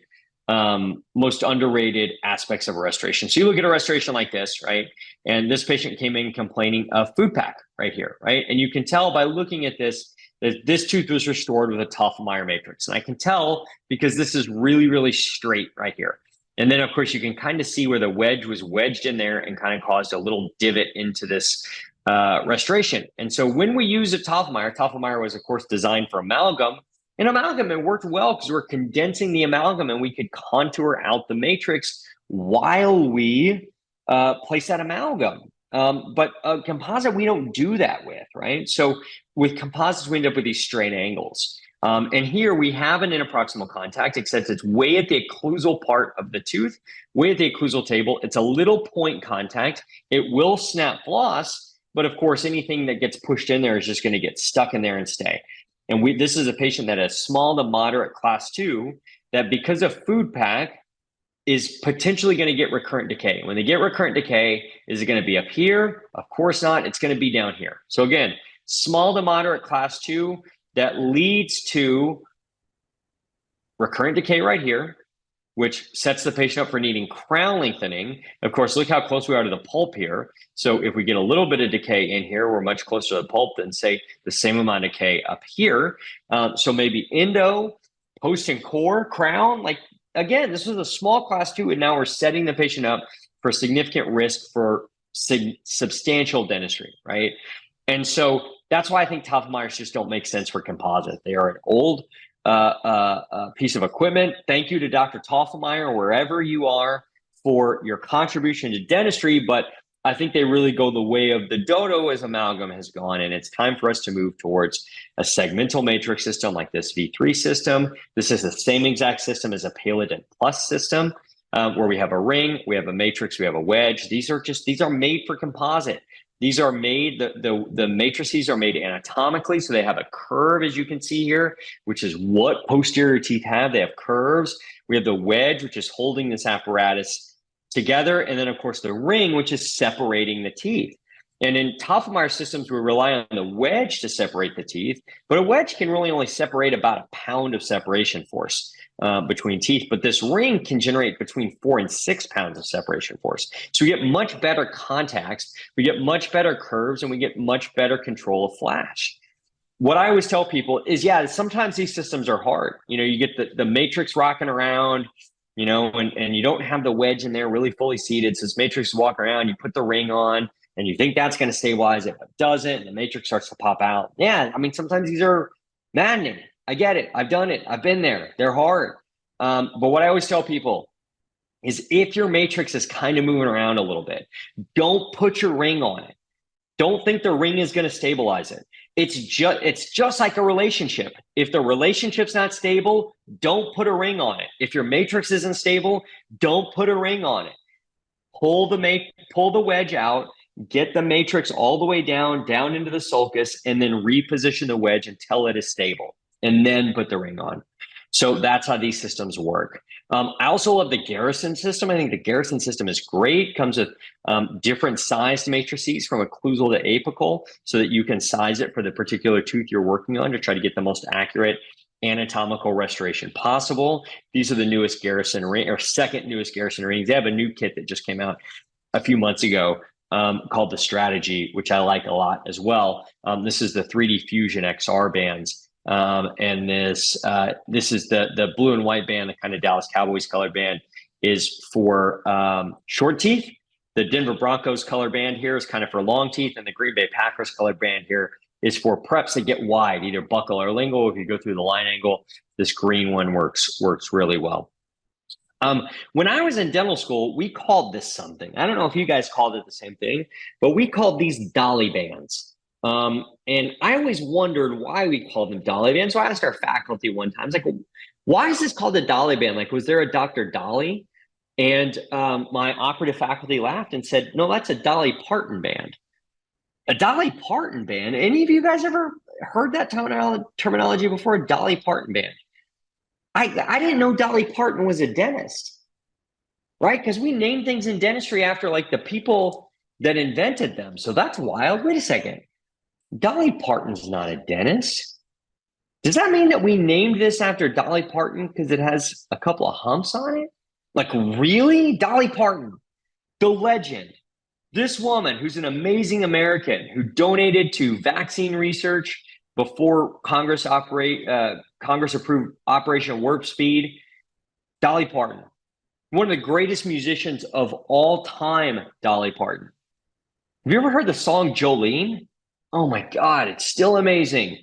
S1: most underrated aspects of a restoration. So you look at a restoration like this, right? And this patient came in complaining of food pack right here, right? And you can tell by looking at this that this tooth was restored with a Toffel-Meyer matrix. And I can tell because this is really, really straight right here. And then, of course, you can kind of see where the wedge was wedged in there and kind of caused a little divot into this restoration. And so when we use a Toffel-Meyer was, of course, designed for amalgam. And amalgam, it worked well because we're condensing the amalgam and we could contour out the matrix while we place that amalgam. But composite, we don't do that with, right? So with composites, we end up with these straight angles. And here we have an interproximal contact, except it's way at the occlusal part of the tooth, way at the occlusal table. It's a little point contact. It will snap floss, but of course, anything that gets pushed in there is just going to get stuck in there and stay. And this is a patient that has small to moderate class 2 that, because of food pack, is potentially going to get recurrent decay. When they get recurrent decay, is it going to be up here? Of course not. It's going to be down here. So again, small to moderate class 2 that leads to recurrent decay right here, which sets the patient up for needing crown lengthening. Of course, look how close we are to the pulp here. So if we get a little bit of decay in here, we're much closer to the pulp than, say, the same amount of decay up here. So maybe endo, post and core, crown. Like, again, this was a small class 2, and now we're setting the patient up for significant risk for substantial dentistry, right? And so that's why I think Toffel-Meyers just don't make sense for composite. They are an old piece of equipment. Thank you to Dr. Toffelmeyer, wherever you are, for your contribution to dentistry. But I think they really go the way of the dodo as amalgam has gone. And it's time for us to move towards a segmental matrix system like this V3 system. This is the same exact system as a Palodent Plus system, where we have a ring, we have a matrix, we have a wedge. These are made for composite. These are made, the matrices are made anatomically, so they have a curve, as you can see here, which is what posterior teeth have. They have curves. We have the wedge, which is holding this apparatus together. And then, of course, the ring, which is separating the teeth. And in Toffelmeyer systems, we rely on the wedge to separate the teeth, but a wedge can really only separate about a pound of separation force between teeth. But this ring can generate between 4 and 6 pounds of separation force. So we get much better contacts, we get much better curves, and we get much better control of flash. What I always tell people is, yeah, sometimes these systems are hard. You get the matrix rocking around, and you don't have the wedge in there really fully seated. So this matrix walk around, you put the ring on, and you think that's going to stabilize it, but it doesn't, and the matrix starts to pop out. Yeah, I mean, sometimes these are maddening. I get it. I've done it. I've been there. They're hard. But what I always tell people is, if your matrix is kind of moving around a little bit, don't put your ring on it. Don't think the ring is going to stabilize it. It's just like a relationship. If the relationship's not stable, don't put a ring on it. If your matrix isn't stable, don't put a ring on it. Pull the wedge out, get the matrix all the way down into the sulcus, and then reposition the wedge until it is stable, and then put the ring on. So that's how these systems work. I also love the Garrison system. I think the Garrison system is great. Comes with different sized matrices from occlusal to apical, so that you can size it for the particular tooth you're working on to try to get the most accurate anatomical restoration possible. These are the newest Garrison ring, or second newest Garrison rings. They have a new kit that just came out a few months ago called the Strategy, which I like a lot as well. This is the 3D Fusion XR bands. And this is the blue and white band, the kind of Dallas Cowboys colored band, is for short teeth. The Denver Broncos color band here is kind of for long teeth, and the Green Bay Packers colored band here is for preps that get wide, either buccal or lingual. If you go through the line angle, this green one works really well. When I was in dental school, we called this something. I don't know if you guys called it the same thing, but we called these dolly bands. And I always wondered why we called them dolly bands. So I asked our faculty one time, I was like, why is this called a dolly band? Like, was there a Dr. Dolly? And my operative faculty laughed and said, no, that's a Dolly Parton band. A Dolly Parton band? Any of you guys ever heard that terminology before? A Dolly Parton band? I didn't know Dolly Parton was a dentist, right? Because we name things in dentistry after like the people that invented them. So that's wild. Wait a second. Dolly Parton's not a dentist. Does that mean that we named this after Dolly Parton because it has a couple of humps on it? Like, really? Dolly Parton, the legend. This woman, who's an amazing American, who donated to vaccine research before Congress approved Operation Warp Speed. Dolly Parton, one of the greatest musicians of all time. Dolly Parton. Have you ever heard the song Jolene? Oh my God, it's still amazing.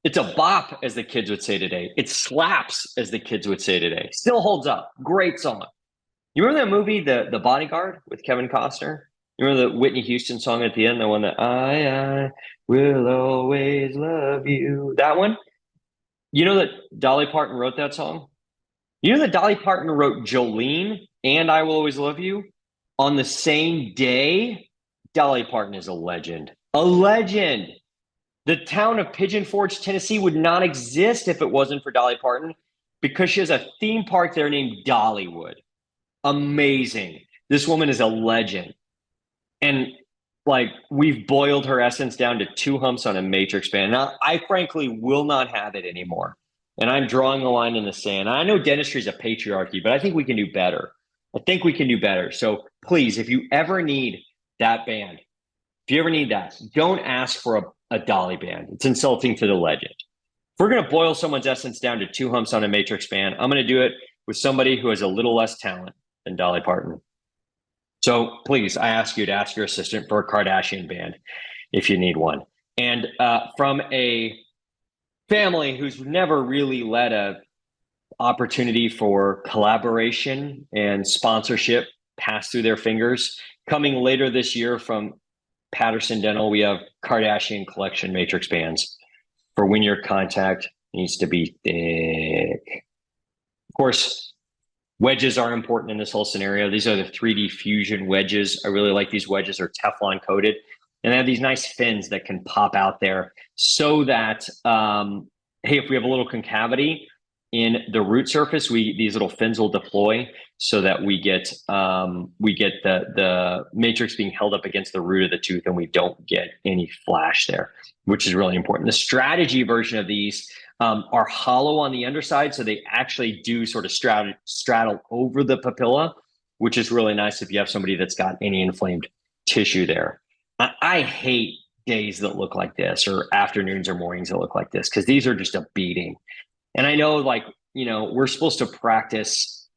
S1: It's a bop, as the kids would say today. It slaps, as the kids would say today. Still holds up. Great song. You remember that movie, The Bodyguard, with Kevin Costner? You remember the Whitney Houston song at the end, the one that I will always love you? That one? You know that Dolly Parton wrote that song? You know that Dolly Parton wrote Jolene and I Will Always Love You on the same day? Dolly Parton is a legend. A legend. The town of Pigeon Forge, Tennessee would not exist if it wasn't for Dolly Parton, because she has a theme park there named Dollywood. Amazing. This woman is a legend. And like, we've boiled her essence down to 2 humps on a matrix band. Now, I frankly will not have it anymore. And I'm drawing a line in the sand. I know dentistry is a patriarchy, but I think we can do better. I think we can do better. So please, if you ever need that band, if you ever need that, don't ask for a dolly band. It's insulting to the legend. If we're going to boil someone's essence down to 2 humps on a matrix band, I'm going to do it with somebody who has a little less talent than Dolly Parton. So please, I ask you to ask your assistant for a Kardashian band if you need one. And from a family who's never really led a opportunity for collaboration and sponsorship pass through their fingers. Coming later this year from Patterson Dental, we have Kardashian collection matrix bands for when your contact needs to be thick. Of course, wedges are important in this whole scenario. These are the 3D fusion wedges. I really like these wedges. They're Teflon coated, and they have these nice fins that can pop out there so that, hey, if we have a little concavity in the root surface, these little fins will deploy so that we get the matrix being held up against the root of the tooth, and we don't get any flash there, which is really important. The strategy version of these are hollow on the underside, so they actually do sort of straddle over the papilla, which is really nice if you have somebody that's got any inflamed tissue there. I hate days that look like this, or afternoons or mornings that look like this, because these are just a beating. And I know, like, we're supposed to practice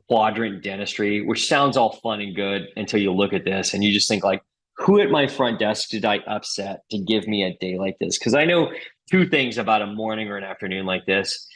S1: quadrant dentistry, which sounds all fun and good until you look at this and you just think, like, who at my front desk did I upset to give me a day like this? Because I know two things about a morning or an afternoon like this.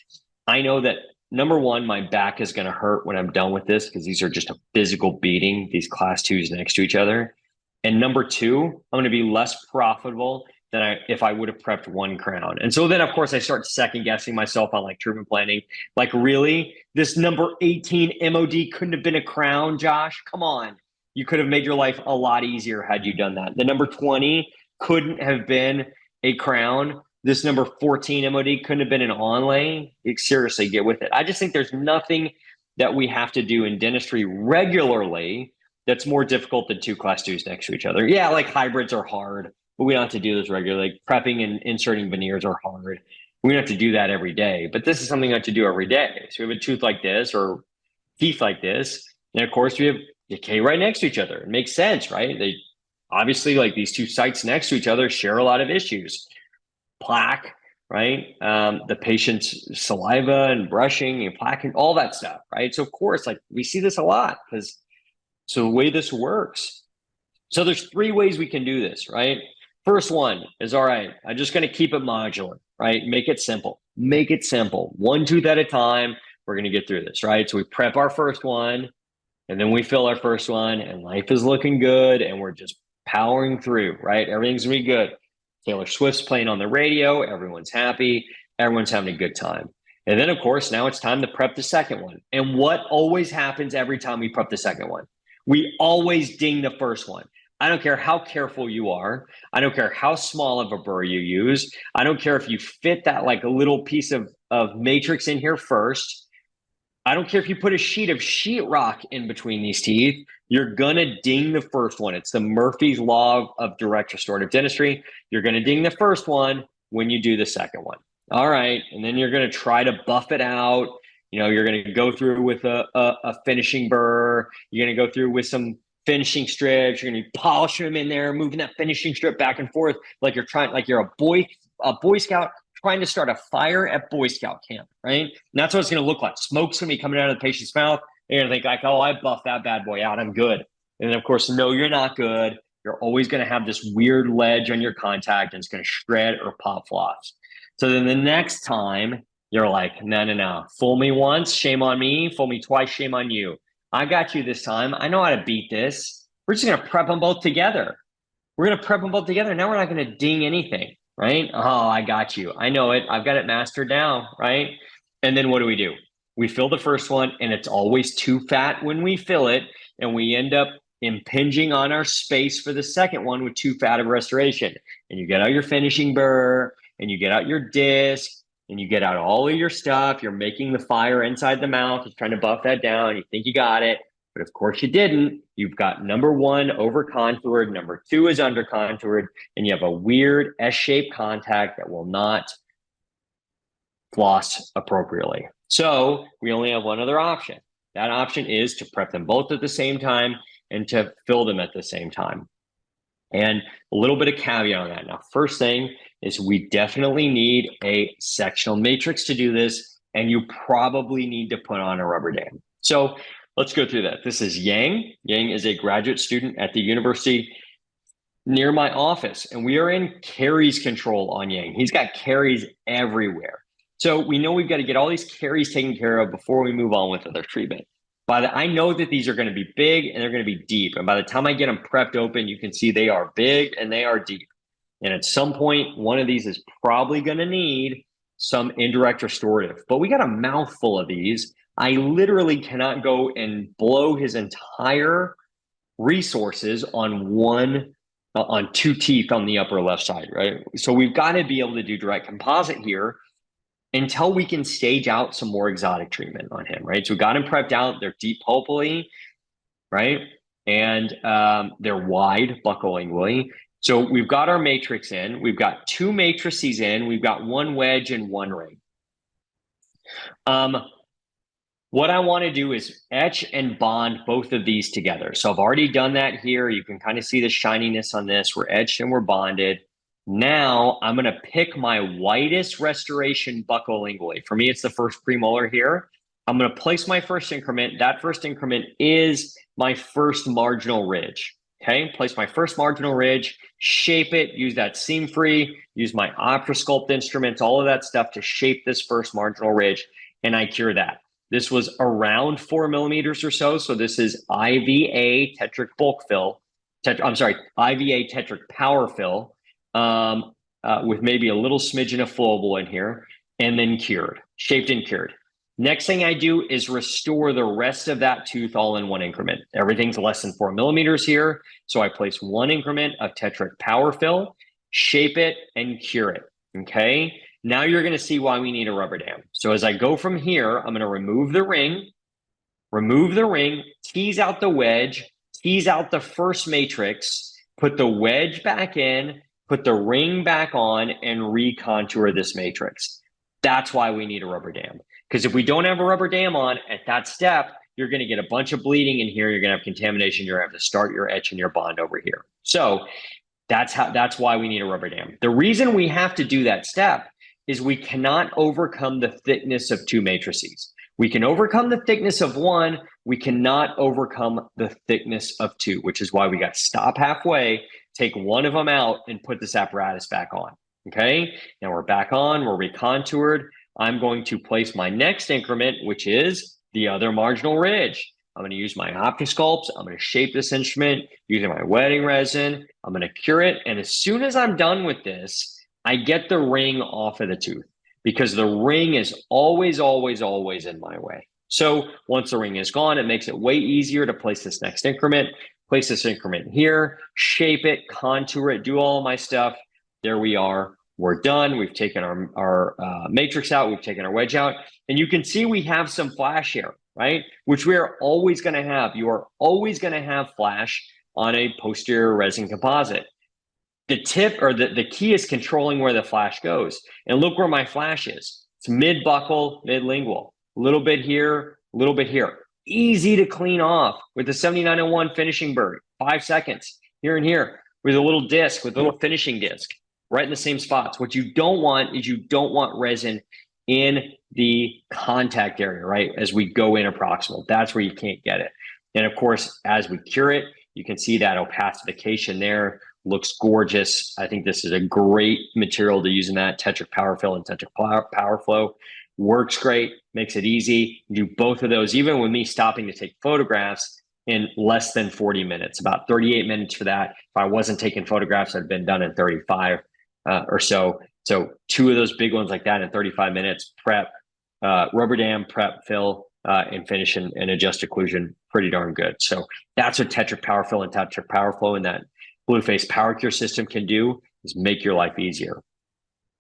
S1: I know that, number one, my back is going to hurt when I'm done with this, because these are just a physical beating, these class twos next to each other. And number two, I'm going to be less profitable than if I would have prepped one crown. And so then, of course, I start second guessing myself on, like, treatment planning. Like, really? This number 18 MOD couldn't have been a crown, Josh? Come on. You could have made your life a lot easier had you done that. The number 20 couldn't have been a crown. This number 14 MOD couldn't have been an onlay. Seriously, get with it. I just think there's nothing that we have to do in dentistry regularly that's more difficult than two class twos next to each other. Yeah, like hybrids are hard, but we don't have to do this regularly. Prepping and inserting veneers are hard. We don't have to do that every day, but this is something I have to do every day. So we have a tooth like this or teeth like this. And of course we have decay right next to each other. It makes sense, right? They obviously, like, these two sites next to each other share a lot of issues. Plaque, right? The patient's saliva and brushing and plaque and all that stuff, right? So of course, like, we see this a lot because so the way this works. So there's three ways we can do this, right? First one is, all right, I'm just going to keep it modular, right? Make it simple. Make it simple. One tooth at a time. We're going to get through this, right? So we prep our first one, and then we fill our first one, and life is looking good, and we're just powering through, right? Everything's going to be good. Taylor Swift's playing on the radio. Everyone's happy. Everyone's having a good time. And then, of course, now it's time to prep the second one. And what always happens every time we prep the second one? We always ding the first one. I don't care how careful you are. I don't care how small of a burr you use. I don't care if you fit that, like, a little piece of matrix in here first. I don't care if you put a sheet of sheetrock in between these teeth. You're going to ding the first one. It's the Murphy's Law of direct restorative dentistry. You're going to ding the first one when you do the second one. All right. And then you're going to try to buff it out. You're going to go through with a finishing burr. You're going to go through with some finishing strips. You're going to be polishing them in there, moving that finishing strip back and forth like you're a Boy Scout trying to start a fire at Boy Scout camp, right? And that's what it's going to look like. Smoke's going to be coming out of the patient's mouth. You're going to think, like, oh, I buffed that bad boy out. I'm good. And then, of course, no, you're not good. You're always going to have this weird ledge on your contact, and it's going to shred or pop floss. So then the next time, you're like, no. Fool me once, shame on me. Fool me twice, shame on you. I got you this time. I know how to beat this. We're just going to prep them both together. We're going to prep them both together. Now we're not going to ding anything, right? Oh, I got you. I know it. I've got it mastered down, right? And then what do? We fill the first one, and it's always too fat when we fill it, and we end up impinging on our space for the second one with too fat of restoration. And you get out your finishing burr, and you get out your disc, and you get out all of your stuff. You're making the fire inside the mouth. You're trying to buff that down. You think you got it, but of course you didn't. You've got number one over contoured, number two is under contoured, and you have a weird S-shaped contact that will not floss appropriately. So we only have one other option. That option is to prep them both at the same time and to fill them at the same time. And a little bit of caveat on that. Now, first thing is we definitely need a sectional matrix to do this, and you probably need to put on a rubber dam. So let's go through that. This is Yang. Yang is a graduate student at the University near my office, and we are in caries control on Yang. He's got caries everywhere. So we know we've got to get all these caries taken care of before we move on with other treatment. I know that these are going to be big and they're going to be deep. And by the time I get them prepped open, you can see they are big and they are deep. And at some point, one of these is probably going to need some indirect restorative. But we got a mouthful of these. I literally cannot go and blow his entire resources on two teeth on the upper left side, right? So we've got to be able to do direct composite here until we can stage out some more exotic treatment on him, right? So we got him prepped out. They're deep pulpally, right? And they're wide buccolingually. So we've got our matrix in. We've got two matrices in. We've got one wedge and one ring. What I want to do is etch and bond both of these together. So I've already done that here. You can kind of see the shininess on this. We're etched and we're bonded. Now I'm going to pick my whitest restoration buccolingually. For me, it's the first premolar here. I'm going to place my first increment. That first increment is my first marginal ridge. Okay, place my first marginal ridge, shape it, use that seam free, use my OptiSculpt instruments, all of that stuff to shape this first marginal ridge, and I cure that. This was around 4 millimeters or so. So this is IVA tetric bulk fill. IVA tetric power fill with maybe a little smidgen of flowable in here, and then cured, shaped and cured. Next thing I do is restore the rest of that tooth all in one increment. Everything's less than 4 millimeters here. So I place one increment of tetric power fill, shape it, and cure it. Okay. Now you're going to see why we need a rubber dam. So as I go from here, I'm going to remove the ring, tease out the wedge, tease out the first matrix, put the wedge back in, put the ring back on, and recontour this matrix. That's why we need a rubber dam. Because if we don't have a rubber dam on at that step, you're going to get a bunch of bleeding in here. You're going to have contamination. You're going to have to start your etch and your bond over here. So that's why we need a rubber dam. The reason we have to do that step is we cannot overcome the thickness of two matrices. We can overcome the thickness of one. We cannot overcome the thickness of two, which is why we got to stop halfway, take one of them out, and put this apparatus back on. Okay, now we're back on, we're recontoured. I'm going to place my next increment, which is the other marginal ridge. I'm going to use my OptiSculpts. I'm going to shape this instrument using my wetting resin. I'm going to cure it. And as soon as I'm done with this, I get the ring off of the tooth because the ring is always, always, always in my way. So once the ring is gone, it makes it way easier to place this next increment, place this increment here, shape it, contour it, do all of my stuff. There we are. We're done. We've taken our matrix out. We've taken our wedge out. And you can see we have some flash here, right? Which we are always going to have. You are always going to have flash on a posterior resin composite. The tip or the key is controlling where the flash goes. And look where my flash is. It's mid-buccal, mid-lingual. A little bit here, a little bit here. Easy to clean off with the 7901 finishing burr. 5 seconds here and here with a little disc, with a little finishing disc, right in the same spots. What you don't want is you don't want resin in the contact area, right? As we go in proximal, that's where you can't get it. And of course, as we cure it, you can see that opacification there. Looks gorgeous. I think this is a great material to use in that. Tetric Power Fill and Tetric Power Flow works great, makes it easy. Do both of those, even with me stopping to take photographs in less than 40 minutes, about 38 minutes for that. If I wasn't taking photographs, I'd been done in 35 or so. So two of those big ones like that in 35 minutes, prep, rubber dam, prep, fill, and finish and adjust occlusion, pretty darn good. So that's what Tetric Power Fill and Tetric Power Flow and that Blueface Power Cure system can do, is make your life easier.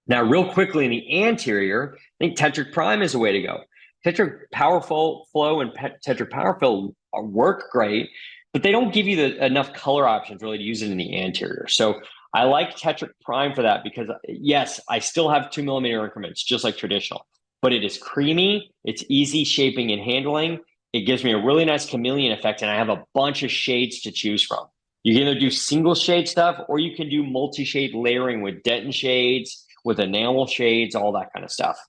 S1: Now, real quickly in the anterior, I think Tetric Prime is the way to go. Tetric Power Flow and Tetric Power Fill work great, but they don't give you enough color options really to use it in the anterior. So I like Tetric Prime for that because yes, I still have 2 millimeter increments, just like traditional, but it is creamy. It's easy shaping and handling. It gives me a really nice chameleon effect, and I have a bunch of shades to choose from. You can either do single shade stuff, or you can do multi-shade layering with Denton shades, with enamel shades, all that kind of stuff.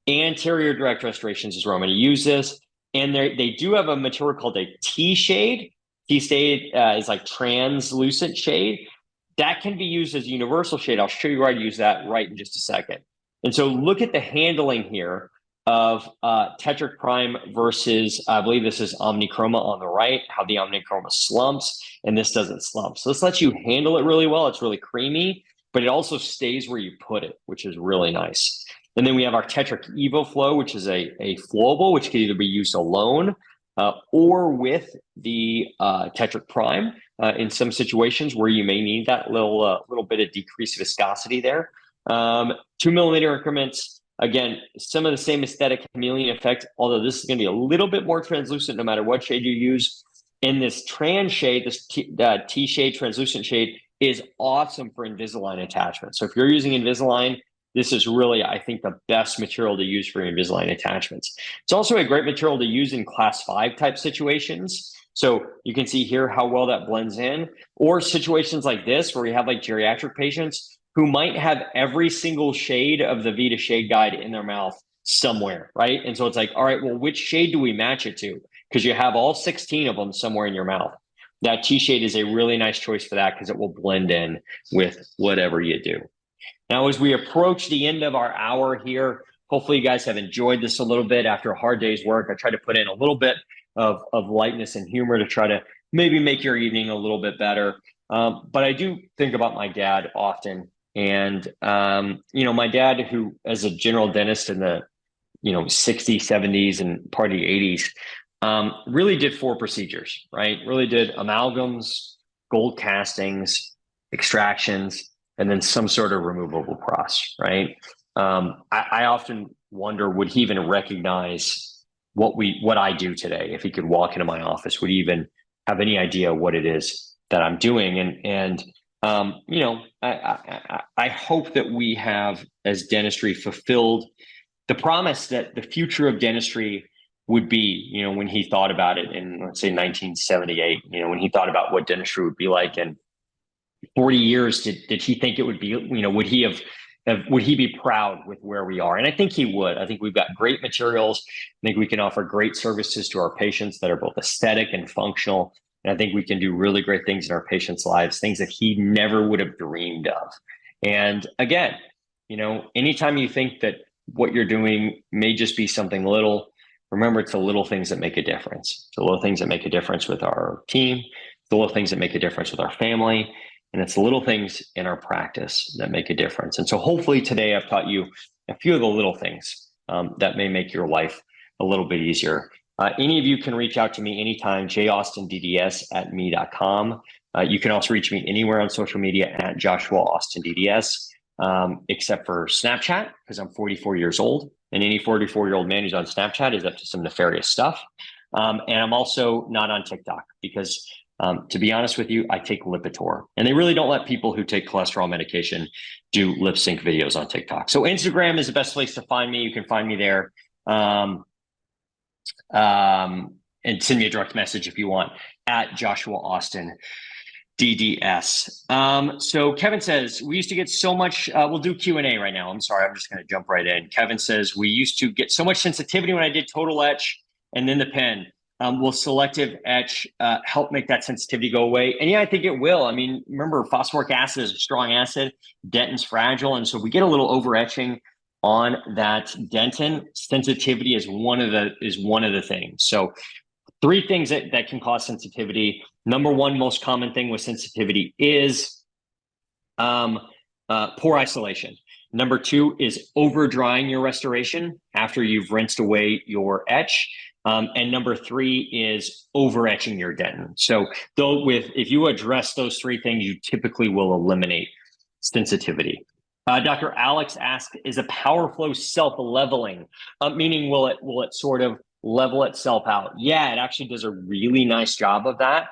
S1: Anterior direct restorations is where I'm going to use this. And they do have a material called a T shade. T shade is like translucent shade. that can be used as a universal shade. I'll show you where I'd use that right in just a second. And so look at the handling here of Tetric Prime versus, I believe this is Omnichroma on the right, how the Omnichroma slumps, and this doesn't slump. So this lets you handle it really well. It's really creamy, but it also stays where you put it, which is really nice. And then we have our Tetric Evo Flow, which is a flowable, which can either be used alone or with the Tetric Prime in some situations where you may need that little bit of decreased viscosity there. 2 millimeter increments. Again, some of the same aesthetic chameleon effect, although this is going to be a little bit more translucent no matter what shade you use. And this trans shade, this T shade, translucent shade, is awesome for Invisalign attachments. So if you're using Invisalign, this is really, I think, the best material to use for Invisalign attachments. It's also a great material to use in class 5 type situations. So you can see here how well that blends in, or situations like this where we have like geriatric patients who might have every single shade of the Vita Shade Guide in their mouth somewhere, right? And so it's like, all right, well, which shade do we match it to? Because you have all 16 of them somewhere in your mouth. That T shade is a really nice choice for that because it will blend in with whatever you do. Now, as we approach the end of our hour here, hopefully you guys have enjoyed this a little bit after a hard day's work. I try to put in a little bit of lightness and humor to try to maybe make your evening a little bit better. But I do think about my dad often. And, my dad, who as a general dentist in the, 60s, 70s and part of the 80s, really did 4 procedures, right? Really did amalgams, gold castings, extractions, and then some sort of removable pros, right? I often wonder, would he even recognize what I do today? If he could walk into my office, would he even have any idea what it is that I'm doing? And I hope that we have, as dentistry, fulfilled the promise that the future of dentistry would be, when he thought about it in, let's say, 1978, when he thought about what dentistry would be like in 40 years, did he think it would be, would he be proud with where we are? And I think he would. I think we've got great materials. I think we can offer great services to our patients that are both aesthetic and functional. And I think we can do really great things in our patients' lives, things that he never would have dreamed of. And again, anytime you think that what you're doing may just be something little, remember, it's the little things that make a difference. It's the little things that make a difference with our team, the little things that make a difference with our family, and it's the little things in our practice that make a difference. And so hopefully today I've taught you a few of the little things that may make your life a little bit easier. Any of you can reach out to me anytime, jaustindds@me.com. You can also reach me anywhere on social media at Joshua Austin DDS, except for Snapchat, because I'm 44 years old. And any 44-year-old man who's on Snapchat is up to some nefarious stuff. And I'm also not on TikTok because, to be honest with you, I take Lipitor. And they really don't let people who take cholesterol medication do lip sync videos on TikTok. So Instagram is the best place to find me. You can find me there. And send me a direct message if you want at Joshua Austin DDS. So Kevin says, we used to get so much, we'll do Q&A right now. I'm sorry, I'm just going to jump right in. Kevin says, we used to get so much sensitivity when I did total etch and then the pen. Will selective etch help make that sensitivity go away? And yeah, I think it will. I mean, remember, phosphoric acid is a strong acid, dentin's fragile. And so we get a little over etching on that dentin. Sensitivity is one of the things. So 3 things that can cause sensitivity. Number one, most common thing with sensitivity is pore isolation. Number 2 is over drying your restoration after you've rinsed away your etch. And number 3 is over etching your dentin. So if you address those 3 things, you typically will eliminate sensitivity. Dr. Alex asked, is a power flow self-leveling? Meaning will it sort of level itself out? Yeah, it actually does a really nice job of that.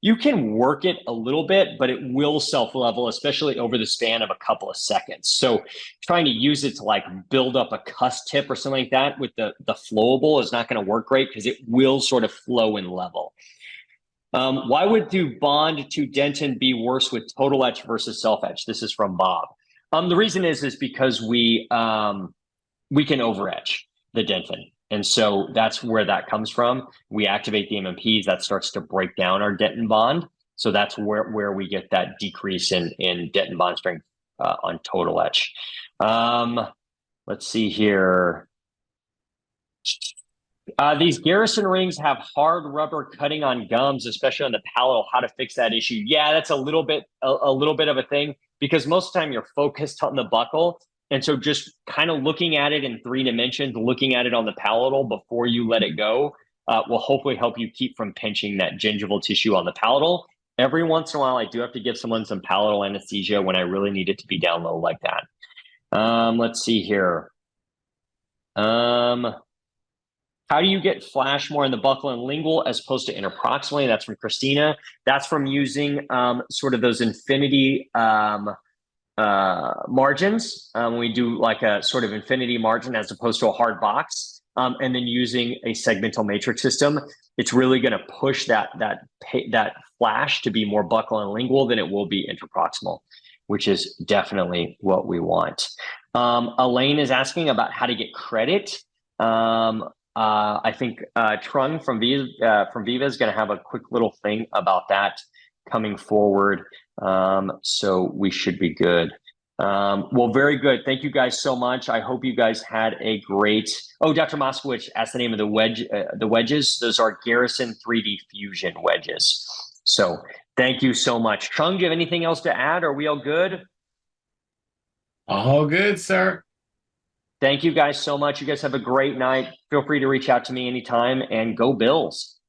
S1: You can work it a little bit, but it will self-level, especially over the span of a couple of seconds. So trying to use it to like build up a cuss tip or something like that with the flowable is not going to work great because it will sort of flow and level. Why would do bond to dentin be worse with total etch versus self-etch? This is from Bob. The reason is because we can over etch the dentin. And so that's where that comes from. We activate the MMPs, that starts to break down our dentin bond. So that's where we get that decrease in debt and bond strength on total etch. Let's see here. These Garrison rings have hard rubber cutting on gums, especially on the palatal. How to fix that issue? Yeah, that's a little bit of a thing, because most of the time you're focused on the buckle. And so just kind of looking at it in 3 dimensions, looking at it on the palatal before you let it go, will hopefully help you keep from pinching that gingival tissue on the palatal. Every once in a while, I do have to give someone some palatal anesthesia when I really need it to be down low like that. Let's see here. How do you get flash more in the buccal and lingual as opposed to interproximally? That's from Christina. That's from using sort of those infinity margins. We do like a sort of infinity margin as opposed to a hard box, and then using a segmental matrix system. It's really going to push that flash to be more buccal and lingual than it will be interproximal, which is definitely what we want. Elaine is asking about how to get credit. I think Trung from Viva is going to have a quick little thing about that coming forward. So we should be good. Well, very good. Thank you guys so much. I hope you guys had a great. Oh, Dr. Moskowitz asked the name of the wedges. Those are Garrison 3D Fusion wedges. So thank you so much. Trung, do you have anything else to add? Are we all good?
S2: All good, sir.
S1: Thank you guys so much. You guys have a great night. Feel free to reach out to me anytime, and go Bills.